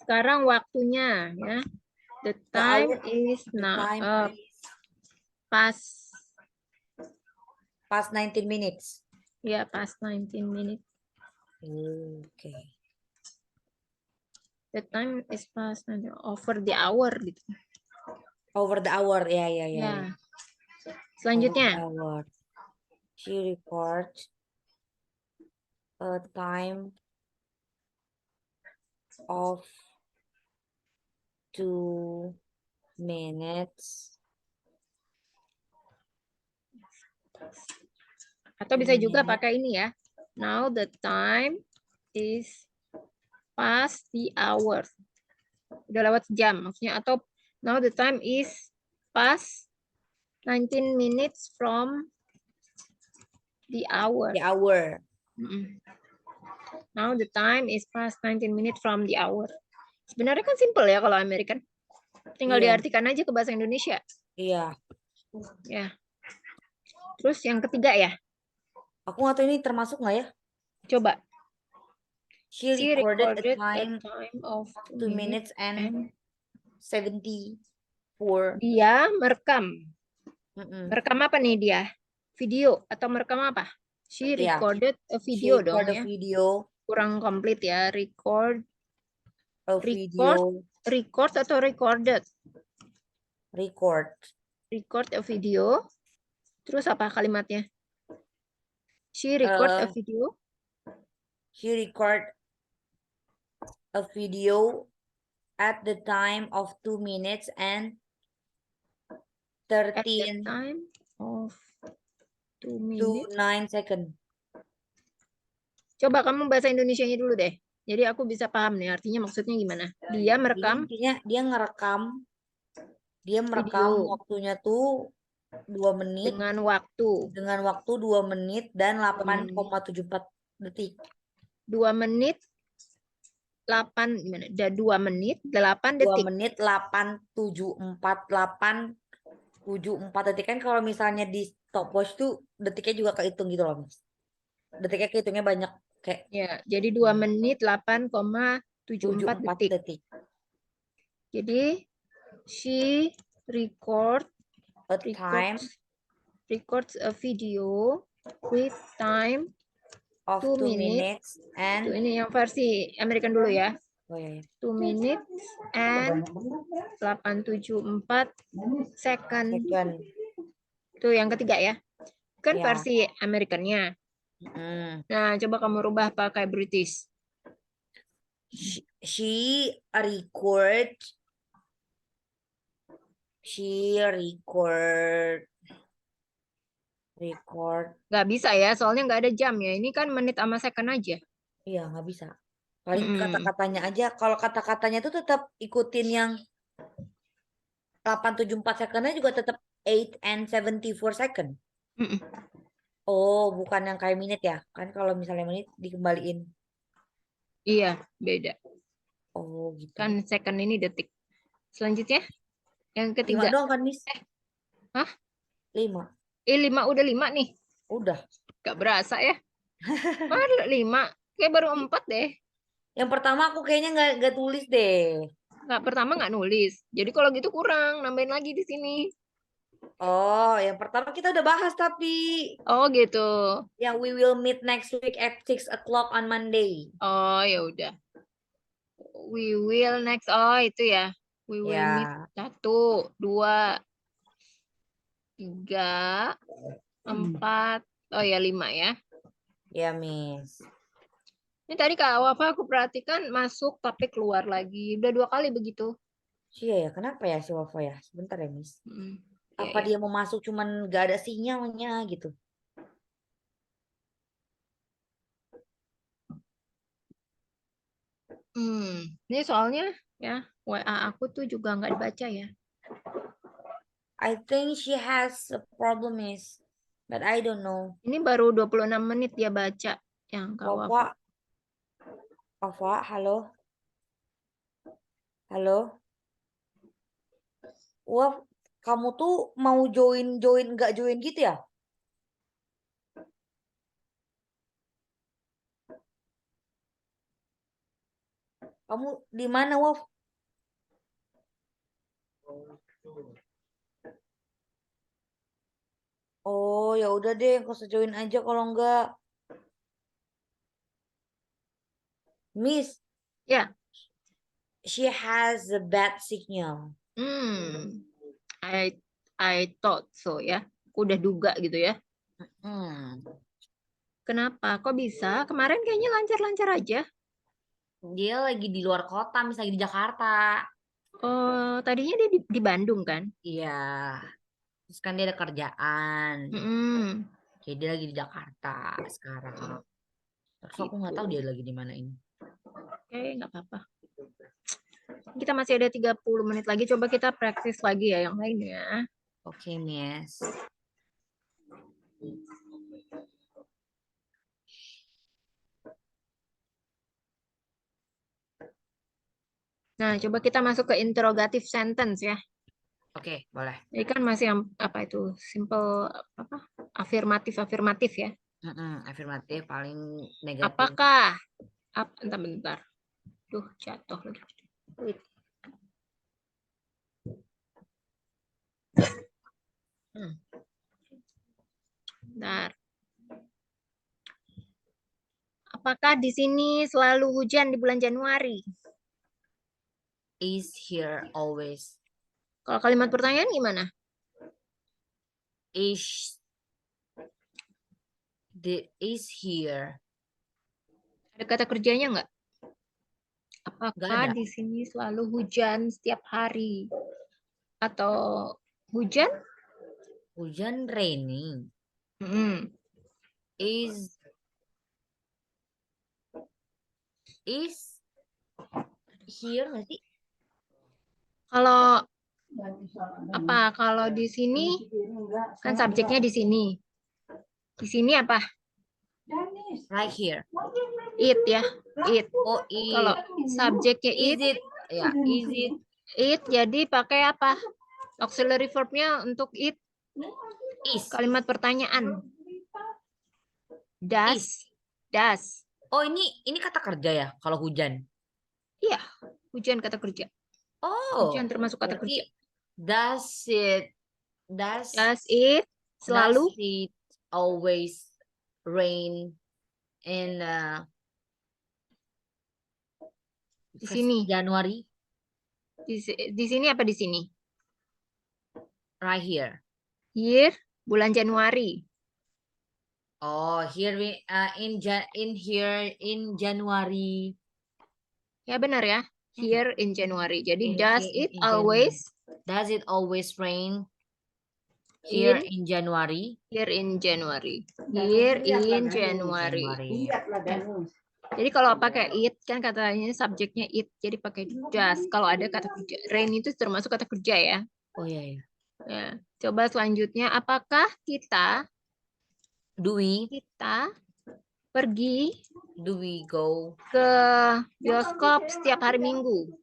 Sekarang waktunya ya. The time is now past 19 minutes. Ya, past 19 minutes. Okay. The time is past over the hour gitu. Over the hour, ya. Selanjutnya. She records a time of 2 minutes. Atau bisa juga pakai ini ya. Now the time is past the hour. Udah lewat jam maksudnya. Atau now the time is past 19 minutes from the hour. The hour. Now the time is past 19 minutes from the hour. Sebenarnya kan simple ya kalau American. Tinggal diartikan aja ke bahasa Indonesia. Iya. Ya. Terus yang ketiga ya. Aku nggak tahu ini termasuk nggak ya? Coba. She recorded a time of 2 minutes and 74. Dia merekam. Merekam apa nih dia? Video atau merekam apa? She recorded a video dong ya. Kurang komplit ya. Record atau recorded? Record a video. Terus apa kalimatnya? She record a video. She record a video at the time of 2 minutes and 13 time of 2 9 seconds. Coba kamu bahasa Indonesianya dulu deh. Jadi aku bisa paham nih artinya maksudnya gimana. Dia merekam. Intinya dia merekam waktunya tuh 2 menit. Dengan waktu 2 menit dan 8,74 detik. 2 menit 8 gimana? 2 menit 8 detik. 2 menit 8,74 74 detik kan kalau misalnya di stopwatch tuh detiknya juga kehitung gitu loh, Miss. Detiknya kehitungnya banyak kayak Ya, jadi 2 menit 8,74 detik. detik. Jadi she records a video with time Of 2 2 minutes. minutes and Ini yang versi American dulu ya. oh ya. 2 minutes and 874 second. Itu yang ketiga ya. Kan Ya. versi Americannya. Nah, coba kamu rubah pakai British. She record Nggak bisa ya, soalnya nggak ada jam ya. Ini kan menit sama second aja. Iya, nggak bisa. Paling kata-katanya aja. Kalau kata-katanya tuh tetap ikutin yang 874 secondnya juga tetap 8 and 74 second. Oh, bukan yang kayak menit ya? Kan kalau misalnya menit dikembaliin. Iya, beda. Oh, gitu. Kan second ini detik. Selanjutnya, yang 5 ketiga. doang kan, Miss? Hah? 5. 5, udah 5 nih. Udah. Gak berasa ya. Baru 5. Kayak baru 4 deh. Yang pertama aku kayaknya nggak tulis deh. Pertama nggak nulis. Jadi kalau gitu kurang, nambahin lagi di sini. Oh, yang pertama kita udah bahas tapi. Oh gitu. Yang we will meet next week at 6 o'clock on Monday. Oh ya udah. We will next. Oh itu ya. We will meet 1, 2, 3, 4. Oh ya 5 ya. Ya, Miss. Ini tadi Kak Wafa aku perhatikan masuk tapi keluar lagi. Udah 2 kali begitu. Iya ya, kenapa ya si Wafa ya? Sebentar ya, Miss. Ya, Apa dia mau masuk cuman gak ada sinyalnya gitu? Ini soalnya ya WA aku tuh juga nggak dibaca ya. I think she has a problem, Miss. But I don't know. Ini baru 26 menit dia baca yang Kak Wafa. Wafa, halo? Halo? Waf, kamu tuh mau join nggak join gitu ya? Kamu di mana, Waf? Oh, ya udah deh, kau join aja kalau enggak. Miss. Ya. She has a bad signal. I thought so ya. Aku udah duga gitu ya. Kenapa? Kok bisa? Kemarin kayaknya lancar-lancar aja. Dia lagi di luar kota, misalnya lagi di Jakarta. Oh, tadinya dia di Bandung kan? Iya. Terus kan dia ada kerjaan. Jadi dia lagi di Jakarta sekarang. Terus aku nggak tahu dia lagi di mana ini. Oke, nggak apa-apa. Kita masih ada 30 menit lagi. Coba kita praktis lagi ya yang lainnya. Oke, Miss. Nah, coba kita masuk ke interrogative sentence ya. Oke, boleh. Ini kan masih yang apa itu? Simple apa? Afirmatif ya. Afirmatif paling negatif. Apakah bentar. Duh, jatuh lagi. Bentar. Apakah di sini selalu hujan di bulan Januari? Is here always. Kalau kalimat pertanyaan gimana? Is here. Ada kata kerjanya nggak? Apakah di sini selalu hujan setiap hari? Atau hujan? Hujan raining. Is here nggak sih? Kalau di sini kan subjeknya di sini. Di sini apa? Right here. It ya. It. Oh, it. Kalau subjeknya is it. Ya, is it. It jadi pakai apa? Auxiliary verb-nya untuk it Is. kalimat pertanyaan. Does. Oh, ini kata kerja ya kalau hujan. Iya, hujan kata kerja. Oh, Hujan termasuk kata kerja. Does it selalu always rain in di sini. January? Di sini apa di sini? Right here. Here bulan Januari. Oh, here in January. Ya benar ya. Here in January. Jadi Does it always rain here in January? Here in January. Here in January. Jadi kalau pakai it kan katanya subjeknya it, jadi pakai does. Kalau ada kata kerja, rain itu termasuk kata kerja ya. Oh iya. Ya. Coba selanjutnya, apakah kita pergi go ke bioskop setiap hari Minggu?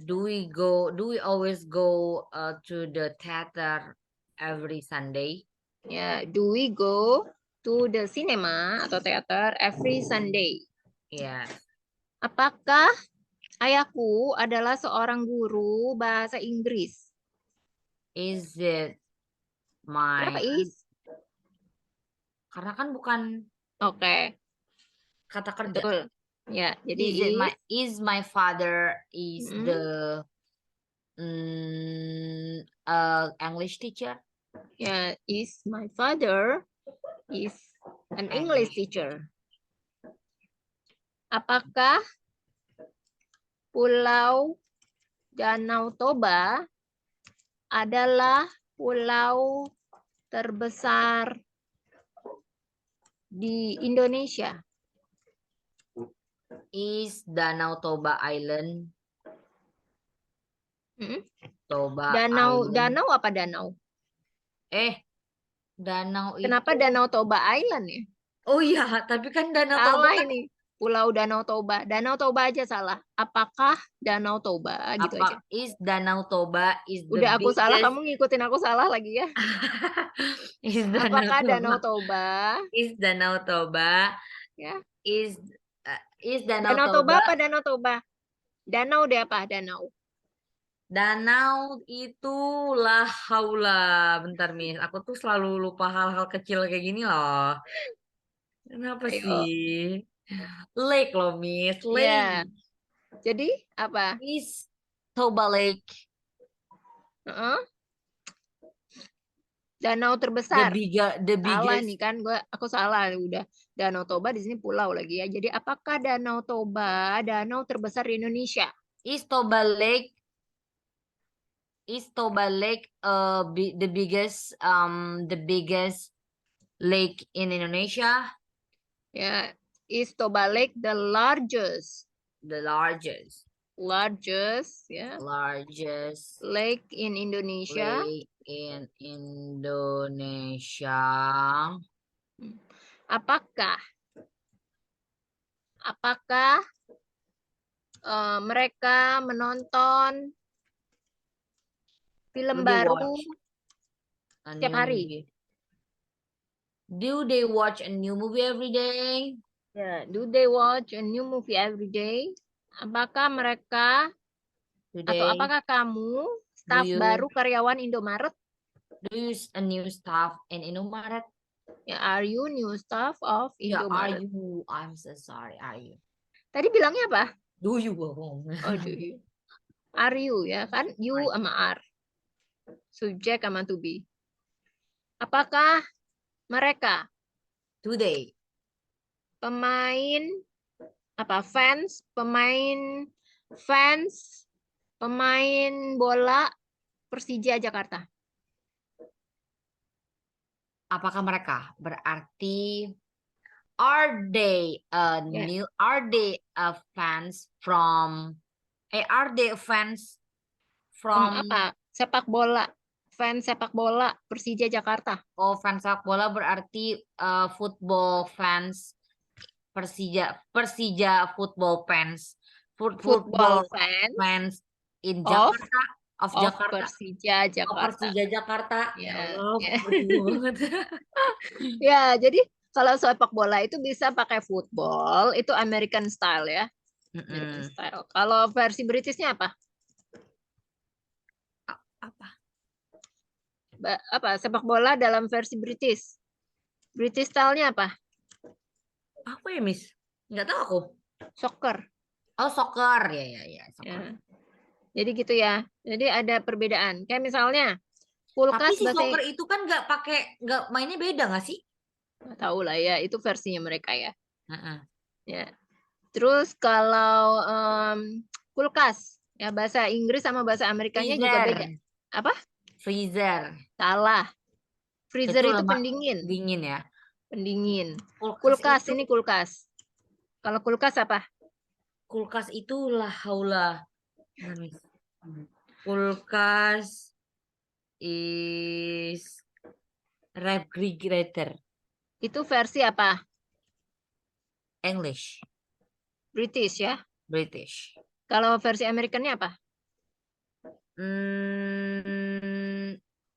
Do we always go to the theater every Sunday? Ya, do we go to the cinema atau teater every Sunday? Yes. Apakah ayahku adalah seorang guru bahasa Inggris? Is it my... Kenapa is? Karena kan bukan kata kerja. Betul. Ya, jadi is my father the English teacher? Ya, is my father is an English teacher. Apakah Pulau Danau Toba adalah pulau terbesar di Indonesia? Is Danau Toba Island? Toba Danau, Island. danau apa danau? Danau itu. Kenapa Danau Toba Island ya? Oh iya, tapi kan Danau Toba Toba ini. Pulau Danau Toba. Danau Toba aja salah. Apakah Danau Toba gitu aja. Is Danau Toba is the Udah aku biggest... salah, kamu ngikutin aku salah lagi ya. Apakah Danau Toba? Is Danau Toba Ya. Is Danau Toba apa Danau Toba? Danau deh apa? Danau itulah haula. Bentar, Miss. Aku tuh selalu lupa hal-hal kecil kayak gini loh. Kenapa sih? Lake loh, Miss. Lake. Ya. Jadi apa? Is Toba Lake. Danau terbesar. The biggest. Salah nih kan, aku salah udah. Danau Toba di sini pulau lagi ya. Jadi apakah Danau Toba danau terbesar di Indonesia? Is Toba Lake the biggest lake in Indonesia? Ya, is Toba Lake the largest? Largest, ya. Largest lake in Indonesia. Apakah mereka menonton film baru setiap hari? Do they watch a new movie every day? Yeah, do they watch a new movie every day? Apakah mereka atau apakah kamu staf baru karyawan Indomaret? Do you use a new staff in Indomaret? Yeah, are you new staff of Indomaret? Are you? I'm so sorry. Are you? Tadi bilangnya apa? Do you go home? Oh, do you? Are you ya kan? You sama are. Subjek sama to be. Apakah mereka today pemain bola Persija Jakarta? Apakah mereka berarti are they fans from apa? Sepak bola. Fans sepak bola Persija Jakarta. Oh, fans sepak bola berarti football fans Persija football fans. Football fans in Jakarta of Of Jakarta. Persija Oh, Jakarta. Persija Jakarta. Ya Ya, Allah, ya. berdua banget. Ya, jadi kalau sepak bola itu bisa pakai football, itu American style ya. American Mm-mm. style. Kalau versi Britishnya apa? Apa? Apa? Sepak bola dalam versi British. British style-nya apa? Apa ya, Miss? Nggak tahu aku. Soccer. Oh, soccer. Ya, soccer. Ya. Jadi gitu ya. Jadi ada perbedaan. Kayak misalnya Tapi kulkas si bahasa soccer itu kan nggak mainnya beda nggak sih? nggak tahu lah ya, itu versinya mereka ya. Heeh. Ya. Terus kalau kulkas, ya bahasa Inggris sama bahasa Amerikanya juga beda. Freezer. Apa? Freezer. Salah. Freezer Itu itu lemak pendingin. dingin ya. Pendingin. Kulkas Kulkas itu, ini kulkas. Kalau kulkas apa? kulkas itu lah haula. Nah, Miss. Kulkas is refrigerator. Itu versi apa? English. British ya. British. Kalau versi Amerikannya apa?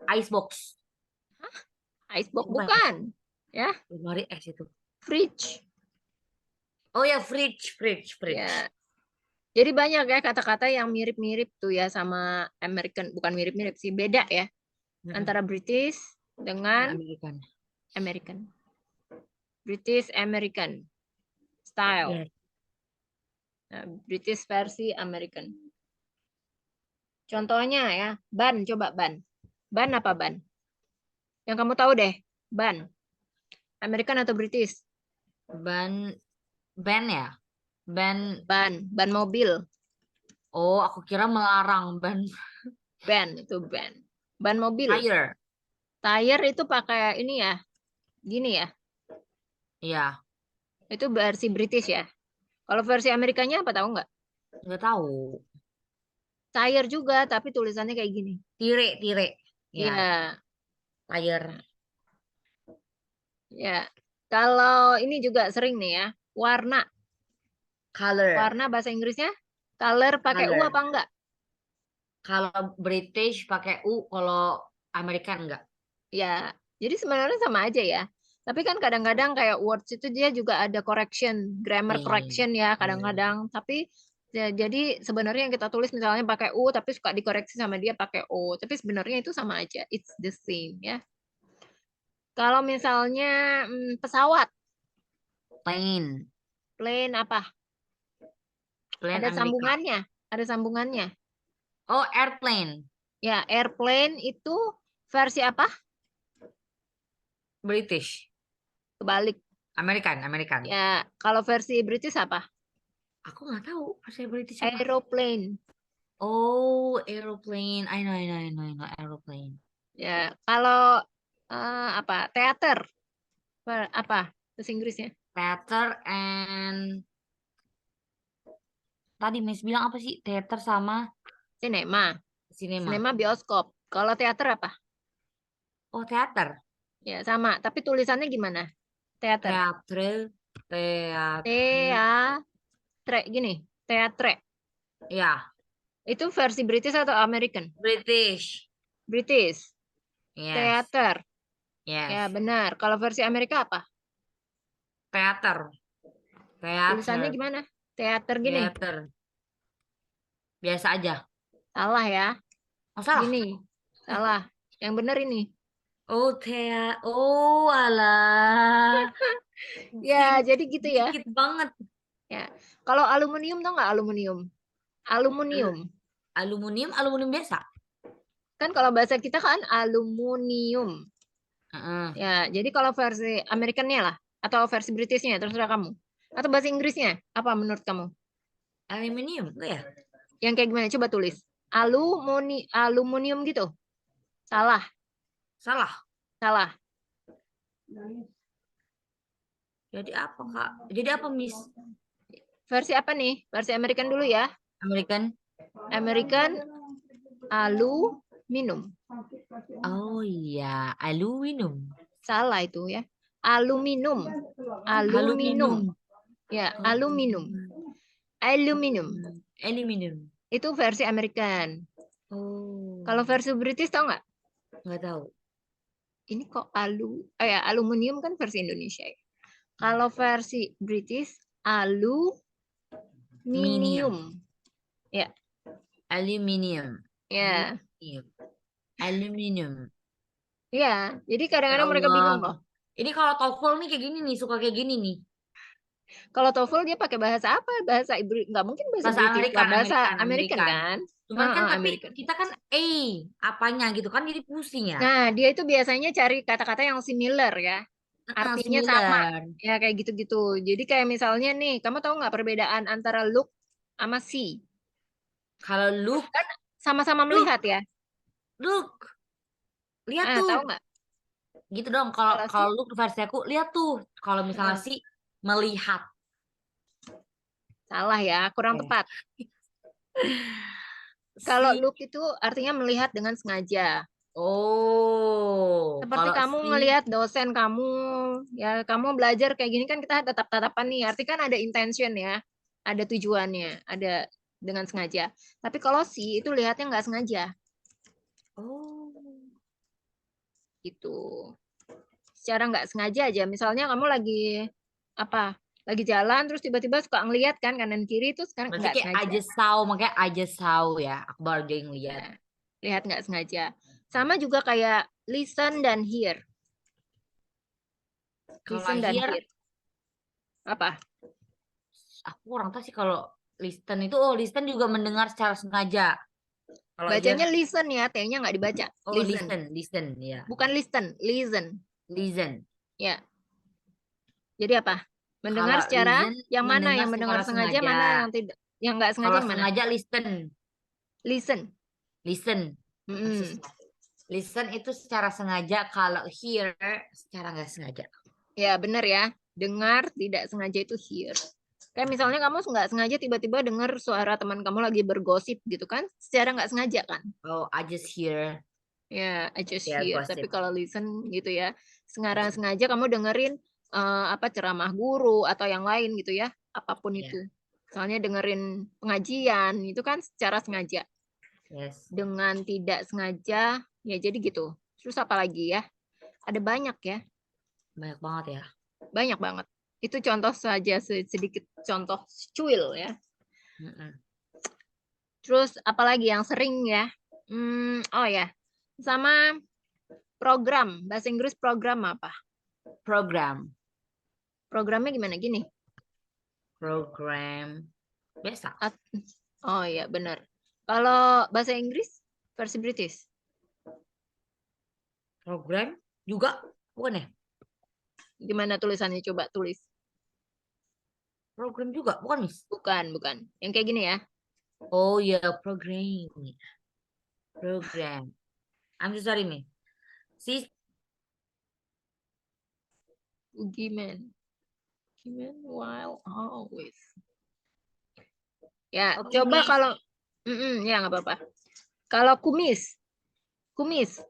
Icebox. Icebox Bukan. bukan. Ya, Lemari es itu. fridge. Oh ya, fridge. Ya. Jadi banyak ya kata-kata yang mirip-mirip tuh ya sama American, bukan mirip-mirip sih, beda ya antara British dengan American. American. British American style. Yes. Nah, British versi American. Contohnya ya, ban, coba ban. Ban apa ban? Yang kamu tahu deh, ban. American atau British? Ban ya? Ban mobil. Oh, aku kira melarang ban. Ban itu ban. Ban mobil. Tire. Tire itu pakai ini ya, gini ya. Iya, Itu versi British ya. Kalau versi Amerikanya apa tahu nggak? nggak tahu. Tire juga, tapi tulisannya kayak gini. Tire. Ya, Iya, tire. ya. Kalau ini juga sering nih ya, warna. Color. Warna bahasa Inggrisnya, color pakai U Color. apa enggak? Kalau British pakai U, kalau American enggak. Ya, jadi sebenarnya sama aja ya. Tapi kan kadang-kadang kayak words itu dia juga ada correction, grammar Iya. correction ya Iya. kadang-kadang. Tapi ya, jadi sebenarnya yang kita tulis misalnya pakai U, tapi suka dikoreksi sama dia pakai O. Tapi sebenarnya itu sama aja, it's the same ya. Kalau misalnya pesawat, Plane. plane apa? Plane Ada Amerika. sambungannya, ada sambungannya. Oh, airplane. Ya, airplane itu versi apa? British. Kebalik. American. Ya, kalau versi British apa? Aku nggak tahu bahasa British apa. Aeroplane. Oh, aeroplane. I know, aeroplane. Ya, kalau apa? Teater. Apa bahasa Inggrisnya? Theater and tadi Miss bilang apa sih? Theater sama Sinema. cinema. Sinema bioskop. Kalau teater apa? Oh, theater. Ya, sama. Tapi tulisannya gimana? Teater. Teatre. Teatre. Teatre. Gini. Teatre. Ya, Itu versi British atau American? British. British. Yes. Teater. Yes. Ya, benar. Kalau versi Amerika apa? Theater. Tulisannya gimana? Teater gini. Theater. Biasa aja. Salah ya. Oh, salah. Gini. Salah. Yang benar ini. Oh, oh, alah. Ya, jadi gitu ya. Dikit banget. Ya. Kalau aluminium tau nggak aluminium? Aluminium. Aluminium biasa. Kan kalau bahasa kita kan aluminium. Heeh. Ya, jadi kalau versi Amerikannya lah atau versi Britishnya terserah kamu. Atau bahasa Inggrisnya apa menurut kamu? Aluminium, enggak ya? Yang kayak gimana? Coba tulis. Aluminium gitu. Salah. Salah. Jadi apa, Kak? Jadi apa, Miss? Versi apa nih? Versi American dulu ya. American. American aluminium. Oh iya, aluminium. Salah itu ya. Aluminium. Ya, aluminium. Aluminium. Itu versi American. Oh. Kalau versi British tahu nggak? Nggak tahu. Ini kok aluminium kan versi Indonesia ya. Kalau versi British aluminium. Ya. Aluminium. Ya. Aluminium. Iya, jadi Ya kadang-kadang mereka bingung loh. Allah. Ini kalau TOEFL nih kayak gini nih, suka kayak gini nih. Kalau TOEFL dia pakai bahasa apa? Bahasa nggak mungkin bahasa Bahasa British lah, Amerikan, bahasa Amerikan, American Amerikan. kan? Cuman kan tapi American. kita kan apanya gitu kan jadi pusing ya. Nah, dia itu biasanya cari kata-kata yang similar ya. Artinya sama. Similar. Ya kayak gitu-gitu. Jadi kayak misalnya nih, kamu tahu nggak perbedaan antara look sama see? Kalau look, Kan sama-sama look, melihat ya. look. Lihat tuh. Tahu nggak? Gitu dong. Kalau Kalau kalau see? look versi aku, lihat tuh. Kalau misalnya sih melihat. Salah ya, kurang Oke. tepat. Kalau Si. look itu artinya melihat dengan sengaja. Oh, Seperti kalau kamu si ngelihat dosen kamu, ya kamu belajar kayak gini kan kita tatap-tatapan nih. Arti kan ada intention ya, ada tujuannya, ada dengan sengaja. Tapi kalau si itu lihatnya nggak sengaja, oh, gitu. Secara nggak sengaja aja. Misalnya kamu lagi apa? Lagi jalan terus tiba-tiba suka ngelihat kan kanan kiri itu sekarang berarti nggak kayak sengaja. aja saw, makanya aja saw ya. Aku baru aja yang lihat. Ya, lihat nggak sengaja. Sama juga kayak listen dan hear. Kalau Listen dan here, hear. Apa? aku kurang tahu sih kalau listen itu, listen juga mendengar secara sengaja. Kalau here, Bacanya listen ya, T-nya nggak dibaca. Listen. listen, ya. Bukan listen, listen. Listen. Ya. Jadi apa? Mendengar Kalau secara listen yang mana mendengar yang mendengar secara sengaja, sengaja. mana yang tidak, yang nggak sengaja Kalau yang mana? sengaja listen. Listen. Listen. Mm-mm. Listen itu secara sengaja, kalau hear secara nggak sengaja. Ya benar ya. Dengar tidak sengaja itu hear. Kayak misalnya kamu nggak sengaja tiba-tiba dengar suara teman kamu lagi bergosip gitu kan, secara nggak sengaja kan? Oh, I just hear Ya, I just their hear. Tapi gossip. kalau listen gitu ya, sengaja kamu dengerin apa ceramah guru atau yang lain gitu ya, apapun Ya, itu. Soalnya dengerin pengajian itu kan secara sengaja. yes. Dengan tidak sengaja, ya jadi gitu. Terus apa lagi ya? Ada banyak ya, Banyak banget ya. banyak banget. Itu contoh saja sedikit contoh cuil ya. Mm-mm. Terus apalagi yang sering ya? Oh ya, sama program. Bahasa Inggris program apa? Program. Programnya gimana gini? Program. Biasa. Oh iya benar. Kalau bahasa Inggris versi British, Program juga bukan ya? gimana tulisannya? Coba tulis. Program juga bukan, Miss? Bukan. Yang kayak gini ya. Oh ya, program. Program. I'm so sorry, Miss. Sis, Given. Given while always. Ya, oke, coba Miss. kalau ya nggak apa-apa. Kalau kumis, kumis,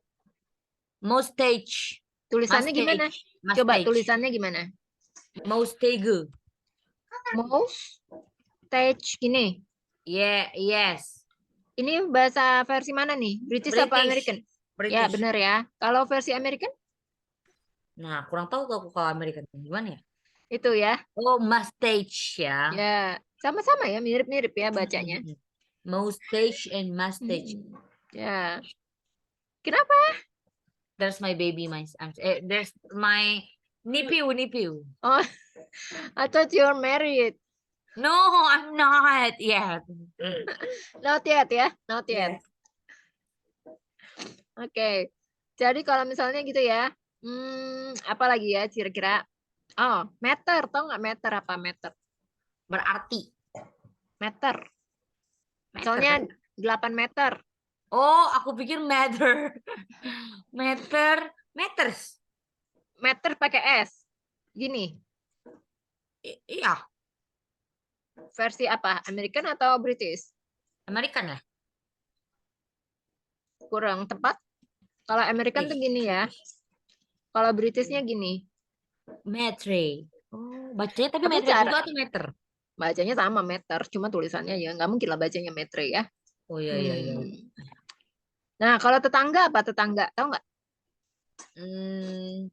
Mustache. tulisannya gimana? Mustache. Coba Mustache. tulisannya gimana? Mustache. Mouse, touch gini. Yeah, yes. Ini bahasa versi mana nih? British apa American? Ya British. benar ya. Kalau versi American Nah, kurang tahu tuh aku kalau American gimana ya? itu ya. Oh, mustache ya. Ya, sama-sama ya, mirip-mirip ya bacanya. Mustache and mustache. Ya. Kenapa? There's my baby, there's my nephew. Oh, I thought you're married. No, I'm not yet. Not yet ya, not yet. Yes. Oke. Jadi kalau misalnya gitu ya, apa lagi ya kira-kira? Oh, meter. Tahu nggak meter apa meter? Berarti. Meter. Meter Misalnya kan? 8 meter. Oh, aku pikir meter. Meters. Meter pakai S. Gini, Iya, versi apa? American atau British? American ya? Kurang tepat. Kalau American tuh gini ya. Kalau Britishnya gini. Metre. Oh, bacanya tapi Tapi metre cara juga atau meter? bacanya sama meter, cuma tulisannya ya nggak mungkin lah bacanya metre ya. Oh iya. Hmm. Nah, kalau tetangga apa tetangga? Tahu nggak? Hmm,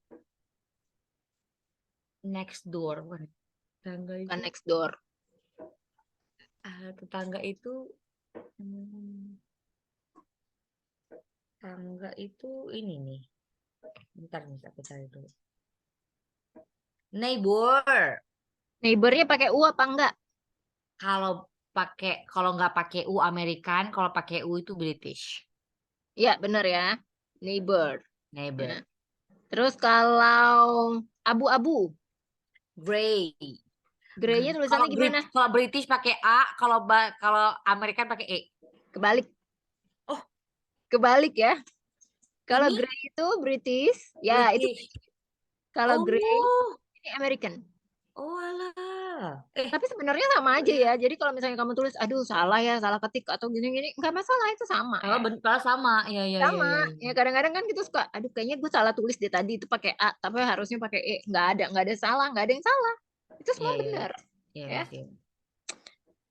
next door. Bukan. Tetangga Bukan itu, next door. tetangga itu, hmm, tetangga itu ini nih. Bentar nih, aku cari dulu. Neighbor. Neighbornya pakai U apa enggak? Kalau nggak pakai U American, kalau pakai U itu British. Iya, benar ya. Neighbor. Ya. Neighbor. Terus kalau abu-abu, Gray. grey-nya Kalau tulisannya gimana? kalau British pakai A, kalau American pakai E. Kebalik. Oh, Kebalik ya. Kalau ini grey itu British, ya itu. British. Kalau grey Oh, ini American. oh alah. Tapi sebenarnya sama aja ya. Jadi kalau misalnya kamu tulis, aduh salah ya, salah ketik atau gini-gini, nggak masalah itu sama Kalau ya. bentar sama. Ya, ya, ya, Sama. ya, Ya ya. kadang-kadang kan kita suka, aduh kayaknya gue salah tulis deh tadi itu pakai A, tapi harusnya pakai E. Nggak ada salah, nggak ada yang salah. Itu Ya, semua ya, benar. ya, Ya, ya.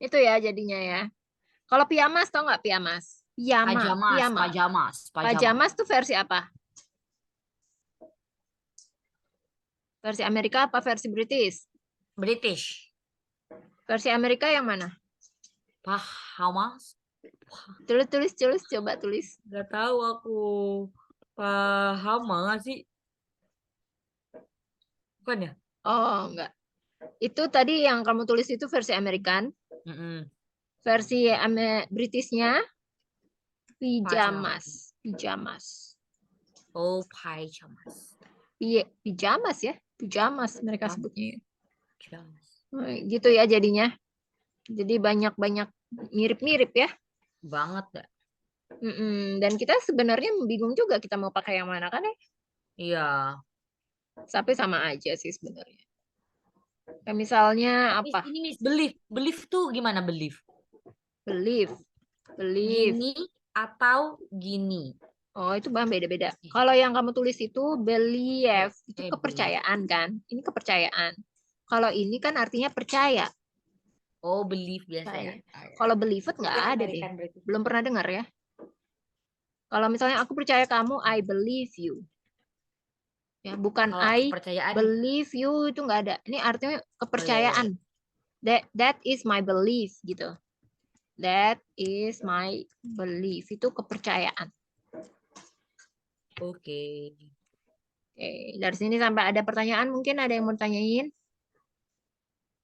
itu ya jadinya ya. Kalau pijamas tau nggak pijamas? Piyama, Pajamas, piyama. pajamas, pajamas. Pajamas tuh versi apa? Versi Amerika apa versi British? British. Versi Amerika yang mana? Pajamas. Tulis, coba tulis. Gak tahu aku. Pajamas sih. Bukan ya? Oh, enggak. Itu tadi yang kamu tulis itu versi American. Mm-mm. Versi Britishnya Pajamas. pijamas. Pijamas. Oh, pajamas. Pijamas ya. Pijamas mereka Pajamas. sebutnya. Pajamas. Gitu ya jadinya. Jadi banyak-banyak mirip-mirip ya. Banget gak? Dan kita sebenarnya bingung juga kita mau pakai yang mana kan ya. Iya. Tapi sama aja sih sebenarnya. Kayak misalnya Miss, apa? ini Miss, belief. Belief tuh gimana belief? Belief. Belief. Gini atau gini? Oh, itu bang beda-beda. Kalau yang kamu tulis itu belief, itu Belief. kepercayaan kan? Ini kepercayaan. Kalau ini kan artinya percaya. Oh, belief biasa ya. Percaya. Kalau believed nggak Yang ada deh. American British. Belum pernah dengar ya. Kalau misalnya aku percaya kamu, I believe you. Ya, bukan Kalau I kepercayaan, believe you itu nggak ada. Ini artinya oh ya, ya, ya. kepercayaan. That is my belief gitu. That is my belief itu kepercayaan. Oke. Oke, dari sini sampai ada pertanyaan mungkin ada yang mau tanyain?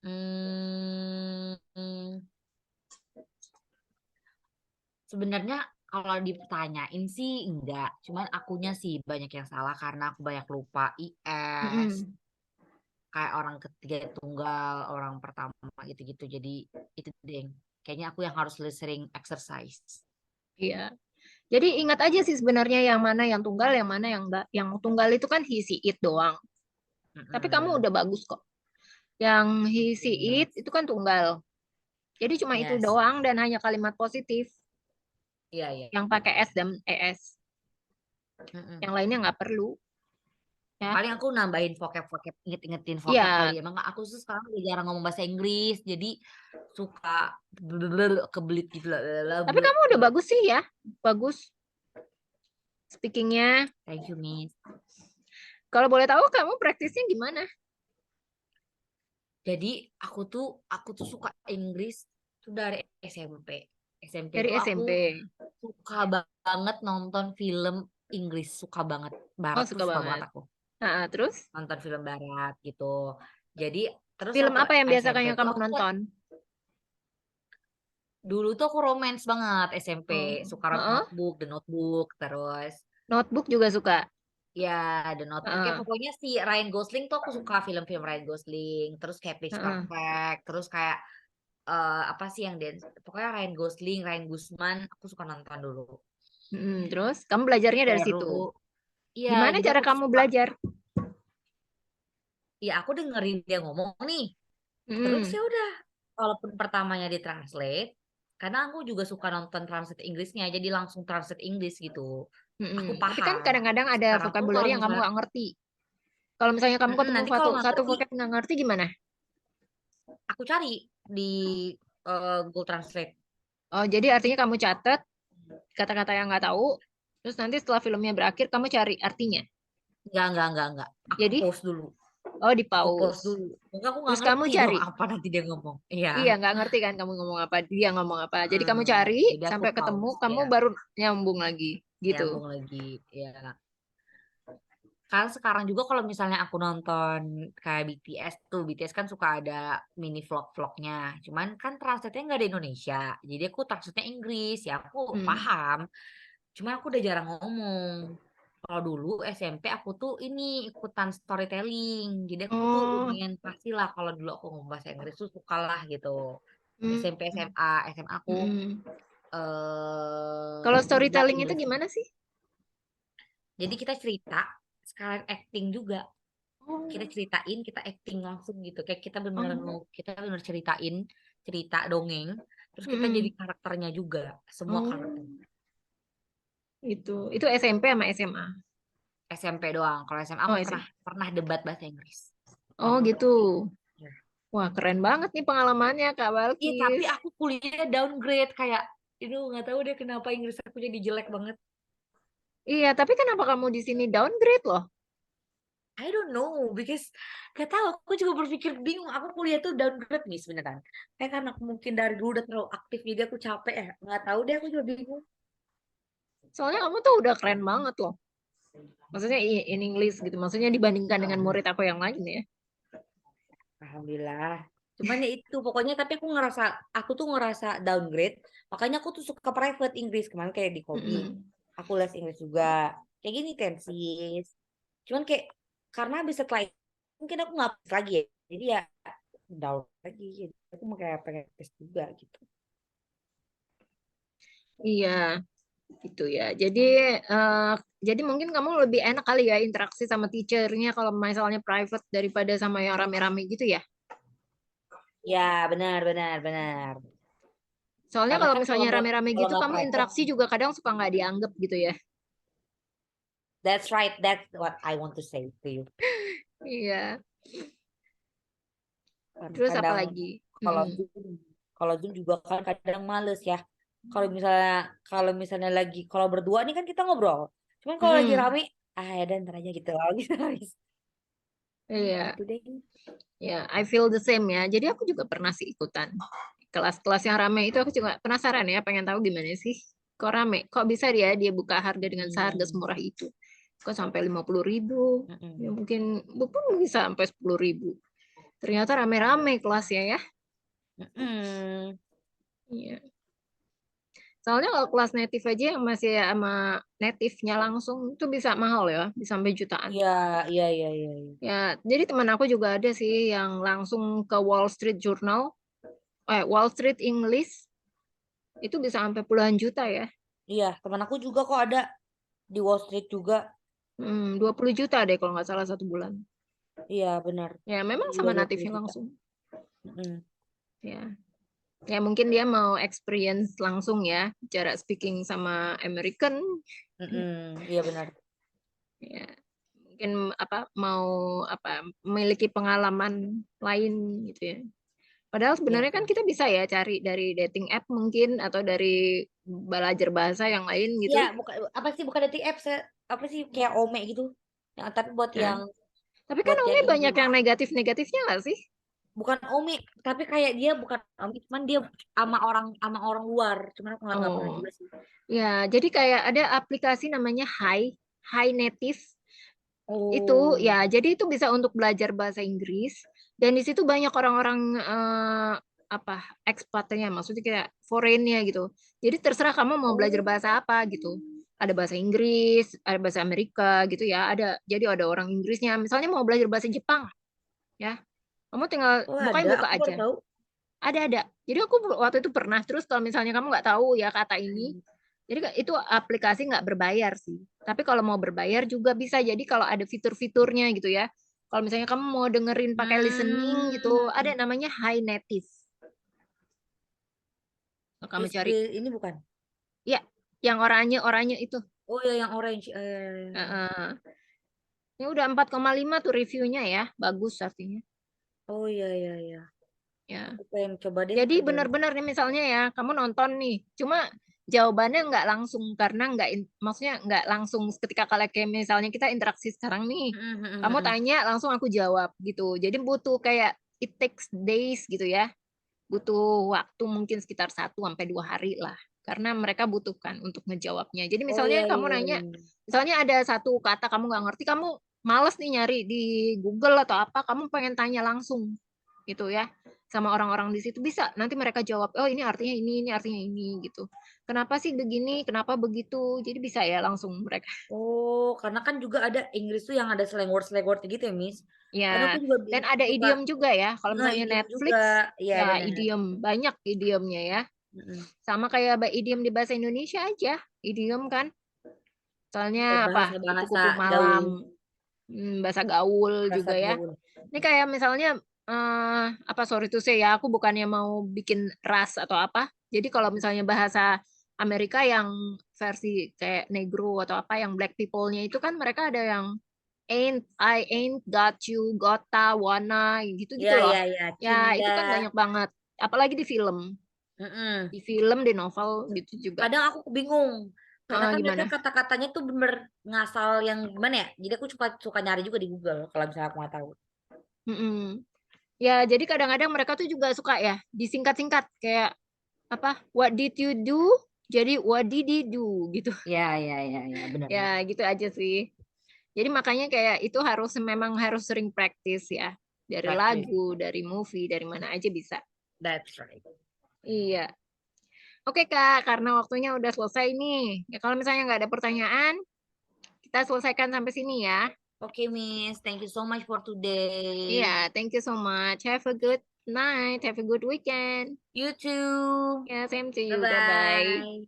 Hmm, sebenarnya kalau ditanyain sih enggak. Cuman akunya sih banyak yang salah karena aku banyak lupa IS, Mm-mm. kayak orang ketiga tunggal, orang pertama gitu-gitu. Jadi itu deh. Kayaknya aku yang harus sering exercise. Iya. Jadi ingat aja sih sebenarnya yang mana yang tunggal, yang mana yang enggak. Yang tunggal itu kan he, she, it doang. Tapi kamu Mm-mm. udah bagus kok. Yang he, she, Iya. it itu kan tunggal. Jadi cuma itu Yes. doang dan hanya kalimat positif Iya, iya. yang pakai S dan ES. Mm-mm. Yang lainnya nggak perlu. Ya. Paling aku nambahin vocab-vocab, inget-ingetin vocab kali Iya. ya. Emang aku tuh sekarang udah jarang ngomong bahasa Inggris, jadi suka kebelit gitu lah. Tapi kamu udah bagus sih ya. Bagus speakingnya. Thank you, Miss. Kalau boleh tahu kamu praktisnya gimana? Jadi aku tuh suka Inggris tuh dari SMP. SMP Dari tuh aku SMP. suka banget nonton film Inggris, suka banget. Oh, Barat tuh suka suka banget. banget aku. Nah, terus Nonton film barat gitu. Jadi terus film waktu apa yang SMP biasanya tuh kamu aku tuh nonton? dulu tuh aku romance banget SMP. Oh, Suka heeh. Notebook, The Notebook, terus Notebook juga suka. ya The Notebook ya Heeh, pokoknya si Ryan Gosling tuh aku suka film-film Ryan Gosling. Terus kayak Pitch heeh. Perfect, terus kayak apa sih yang dance pokoknya Ryan Gosling, Ryan Guzman aku suka nonton dulu. Terus kamu belajarnya dari Baru situ. iya Gimana jadi cara aku tuh kamu suka belajar? ya aku dengerin dia ngomong nih terus Mm-mm, ya udah walaupun pertamanya ditranslate karena aku juga suka nonton translate Inggrisnya jadi langsung translate Inggris gitu aku Tapi kan paham. kadang-kadang ada Sekarang pun vocabulary kalau yang kamu misalnya nggak ngerti. Kalau misalnya kamu ketemu nanti satu kalau nggak satu ngerti vocab nggak ngerti gimana? aku cari di Google Translate. Oh, jadi artinya kamu catat kata-kata yang nggak tahu, Terus nanti setelah filmnya berakhir kamu cari artinya. Enggak. Aku Jadi, pause dulu. oh di Aku pause pause. dulu. Enggak, aku nggak Terus kamu ngerti dong cari. apa nanti dia ngomong. Iya. Iya, nggak ngerti kan kamu ngomong apa, dia ngomong apa. Jadi kamu Eh, cari jadi aku sampai ketemu, pause kamu ya. baru nyambung lagi, gitu. Nyambung lagi. Ya. Karena sekarang juga kalau misalnya aku nonton kayak BTS tuh, BTS kan suka ada mini vlog-vlognya. Cuman kan translate-nya nggak ada Indonesia. Jadi aku translate-nya Inggris. Ya aku Hmm. paham. Cuman aku udah jarang ngomong. Kalau dulu SMP aku tuh ini ikutan storytelling. Jadi aku tuh Oh, lumayan pasti lah kalau dulu aku ngomong bahasa Inggris tuh suka lah gitu. hmm. SMP, SMA, SMA aku Hmm. Kalau enggak storytelling itu Inggris. gimana sih? Jadi kita cerita sekalian acting juga. Kita Oh, ceritain, kita acting langsung gitu. Kayak oh. kita bener ceritain cerita dongeng, terus kita jadi Hmm. karakternya juga, semua karakter. Oh, itu SMP sama SMA. SMP doang. Kalau SMA Oh, aku pernah SMP. pernah debat bahasa Inggris. Oh, gitu. Ya. Wah, keren banget nih pengalamannya, Kak Iya, tapi Balkis. aku kuliah downgrade kayak itu nggak tahu deh kenapa Inggris aku jadi jelek banget. Iya, tapi kenapa kamu di sini downgrade loh? I don't know because gak tahu aku juga berpikir bingung aku kuliah tuh downgrade nih sebenarnya kayak karena aku mungkin dari dulu udah terlalu aktif jadi aku capek ya nggak tahu deh aku juga bingung. Soalnya kamu tuh udah keren banget loh. Maksudnya in English gitu. Maksudnya dibandingkan dengan murid aku yang lain ya. Alhamdulillah. Cuman ya itu pokoknya tapi aku tuh ngerasa downgrade. Makanya aku tuh suka private Inggris kemarin kayak di Kobi. Mm-mm. Aku les Inggris juga. Kayak gini tensis. Cuman kayak karena habis setelah itu mungkin aku nggak habis lagi ya. Jadi ya down lagi. Jadi aku mau kayak pengen tes juga gitu. Iya, gitu ya. Eh, jadi mungkin kamu lebih enak kali ya interaksi sama teachernya kalau misalnya private daripada sama yang rame-rame gitu ya. Ya benar. Soalnya Karena kalau kan misalnya rame-rame kalau gitu, nggak kamu private, interaksi juga kadang suka nggak dianggap gitu ya. that's right. That's what I want to say to you. Iya. Kan Terus apa kadang lagi? kalau Mm-mm. Zoom, kalau Zoom juga kan kadang males ya. Kalau misalnya kalau berdua nih kan kita ngobrol. Cuman kalau lagi Mm-mm. rame, ya dan ntar aja gitu lagi habis. Iya. Gitu deh. Ya, I feel the same ya. Jadi aku juga pernah sih ikutan kelas-kelas yang rame itu. Aku juga penasaran ya, pengen tahu gimana sih kok rame. Kok bisa dia buka harga dengan seharga Hmm. semurah itu? Kok sampai 50.000? Ya Mm-mm. mungkin bisa sampai 10.000. Ternyata rame-rame kelasnya ya. Mm-mm. Iya. Soalnya kalau kelas native aja yang masih sama native-nya langsung itu bisa mahal ya, bisa sampai jutaan. Iya, iya. Ya, jadi teman aku juga ada sih yang langsung ke Wall Street Journal, Wall Street English itu bisa sampai puluhan juta ya. Iya, teman aku juga kok ada di Wall Street juga. 20 juta deh kalau nggak salah 1 bulan. Iya, benar. Ya, memang Juga sama 20 native-nya juta. langsung. Mm-mm. Ya, ya mungkin dia mau experience langsung ya, cara speaking sama American. Mm-mm. Iya benar. Ya, mungkin mau memiliki pengalaman lain gitu ya. Padahal Iya. sebenarnya kan kita bisa ya cari dari dating app mungkin atau dari belajar bahasa yang lain Iya, gitu. bukan apa sih bukan dating apps ya, apa sih kayak Ome gitu. Yang tapi buat Ya. yang Tapi kan buat yang Ome ini banyak yang negatif-negatifnya nggak sih? bukan Ome, tapi kayak dia bukan Ome, cuman dia sama orang luar. Cuman aku nggak pernah Oh, juga sih. ya. Jadi kayak ada aplikasi namanya Hi Native. Itu Oh, ya, jadi itu bisa untuk belajar bahasa Inggris dan di situ banyak orang-orang apa ekspatnya, maksudnya kayak foreignnya gitu. Jadi terserah kamu mau belajar oh, bahasa apa gitu. Ada bahasa Inggris, ada bahasa Amerika gitu ya. Jadi ada orang Inggrisnya. Misalnya mau belajar bahasa Jepang ya, kamu tinggal oh buka ada. buka Aku baru aja. tahu. Ada. Jadi aku waktu itu pernah. Terus kalau misalnya kamu nggak tahu ya kata ini, jadi itu aplikasi nggak berbayar sih. Tapi kalau mau berbayar juga bisa. Jadi kalau ada fitur-fiturnya gitu ya. Kalau misalnya kamu mau dengerin pakai listening gitu, ada Hmm, namanya Hi Native. Kamu terus cari. ini bukan? Ya, yang oranye-oranye itu. Oh ya yang orange. Heeh. Ini udah 4,5 tuh reviewnya ya. Bagus artinya. Oh iya. Ya. Aku pengen coba deh Jadi cobain. benar-benar nih misalnya ya, kamu nonton nih. Cuma jawabannya nggak langsung karena maksudnya nggak langsung ketika kalau kayak misalnya kita interaksi sekarang nih, kamu tanya langsung aku jawab gitu. Jadi butuh kayak it takes days gitu ya, butuh waktu mungkin sekitar 1 sampai 2 hari lah, karena mereka butuhkan untuk ngejawabnya. Jadi Oh iya misalnya kamu iya nanya, iya. misalnya ada satu kata kamu nggak ngerti, kamu males nih nyari di Google atau apa, kamu pengen tanya langsung gitu ya sama orang-orang di situ, bisa nanti mereka jawab, oh ini artinya ini artinya ini gitu. Kenapa sih begini, kenapa begitu, jadi bisa ya langsung mereka. Oh, karena kan juga ada Inggris tuh yang ada slang word gitu ya, Miss. Kadang Ya, aku juga dan ada suka idiom juga ya. Kalau misalnya idiom juga. Netflix, Iya ya benar. idiom, banyak idiomnya ya. Sama kayak idiom di bahasa Indonesia aja, idiom kan. Soalnya apa? Bahasa-bahasa Kupu-kupu gaul, malam, bahasa gaul bahasa juga ya. gaul. Ini kayak misalnya, apa, sorry to say ya, aku bukannya mau bikin ras atau apa. Jadi kalau misalnya bahasa Amerika yang versi kayak negro atau apa, yang black people-nya itu kan mereka ada yang ain't, I ain't, got you, gotta, wanna, Iya gitu-gitu loh. iya iya, Ya Cinda. itu kan banyak banget, apalagi di film. Mhm. Di film, di novel gitu juga. Kadang aku bingung, karena kan mereka Gimana? kata-katanya tuh bener ngasal yang gimana ya, jadi aku suka suka nyari juga di Google kalau misalnya aku nggak tahu. Mhm. Ya, jadi kadang-kadang mereka tuh juga suka ya disingkat-singkat kayak apa? What did you do? Jadi what did he do gitu. Iya iya iya iya, benar benar. Ya, gitu aja sih. Jadi makanya kayak itu memang harus sering practice ya. Dari Praktis. lagu, dari movie, dari mana aja bisa. That's right. Iya. Oke Kak, karena waktunya udah selesai nih. Ya kalau misalnya nggak ada pertanyaan, kita selesaikan sampai sini ya. Okay, Miss. Thank you so much for Iya, today. thank you so much. Have a good night. Have a good weekend. You too. Ya, same to you. Bye-bye. Bye-bye.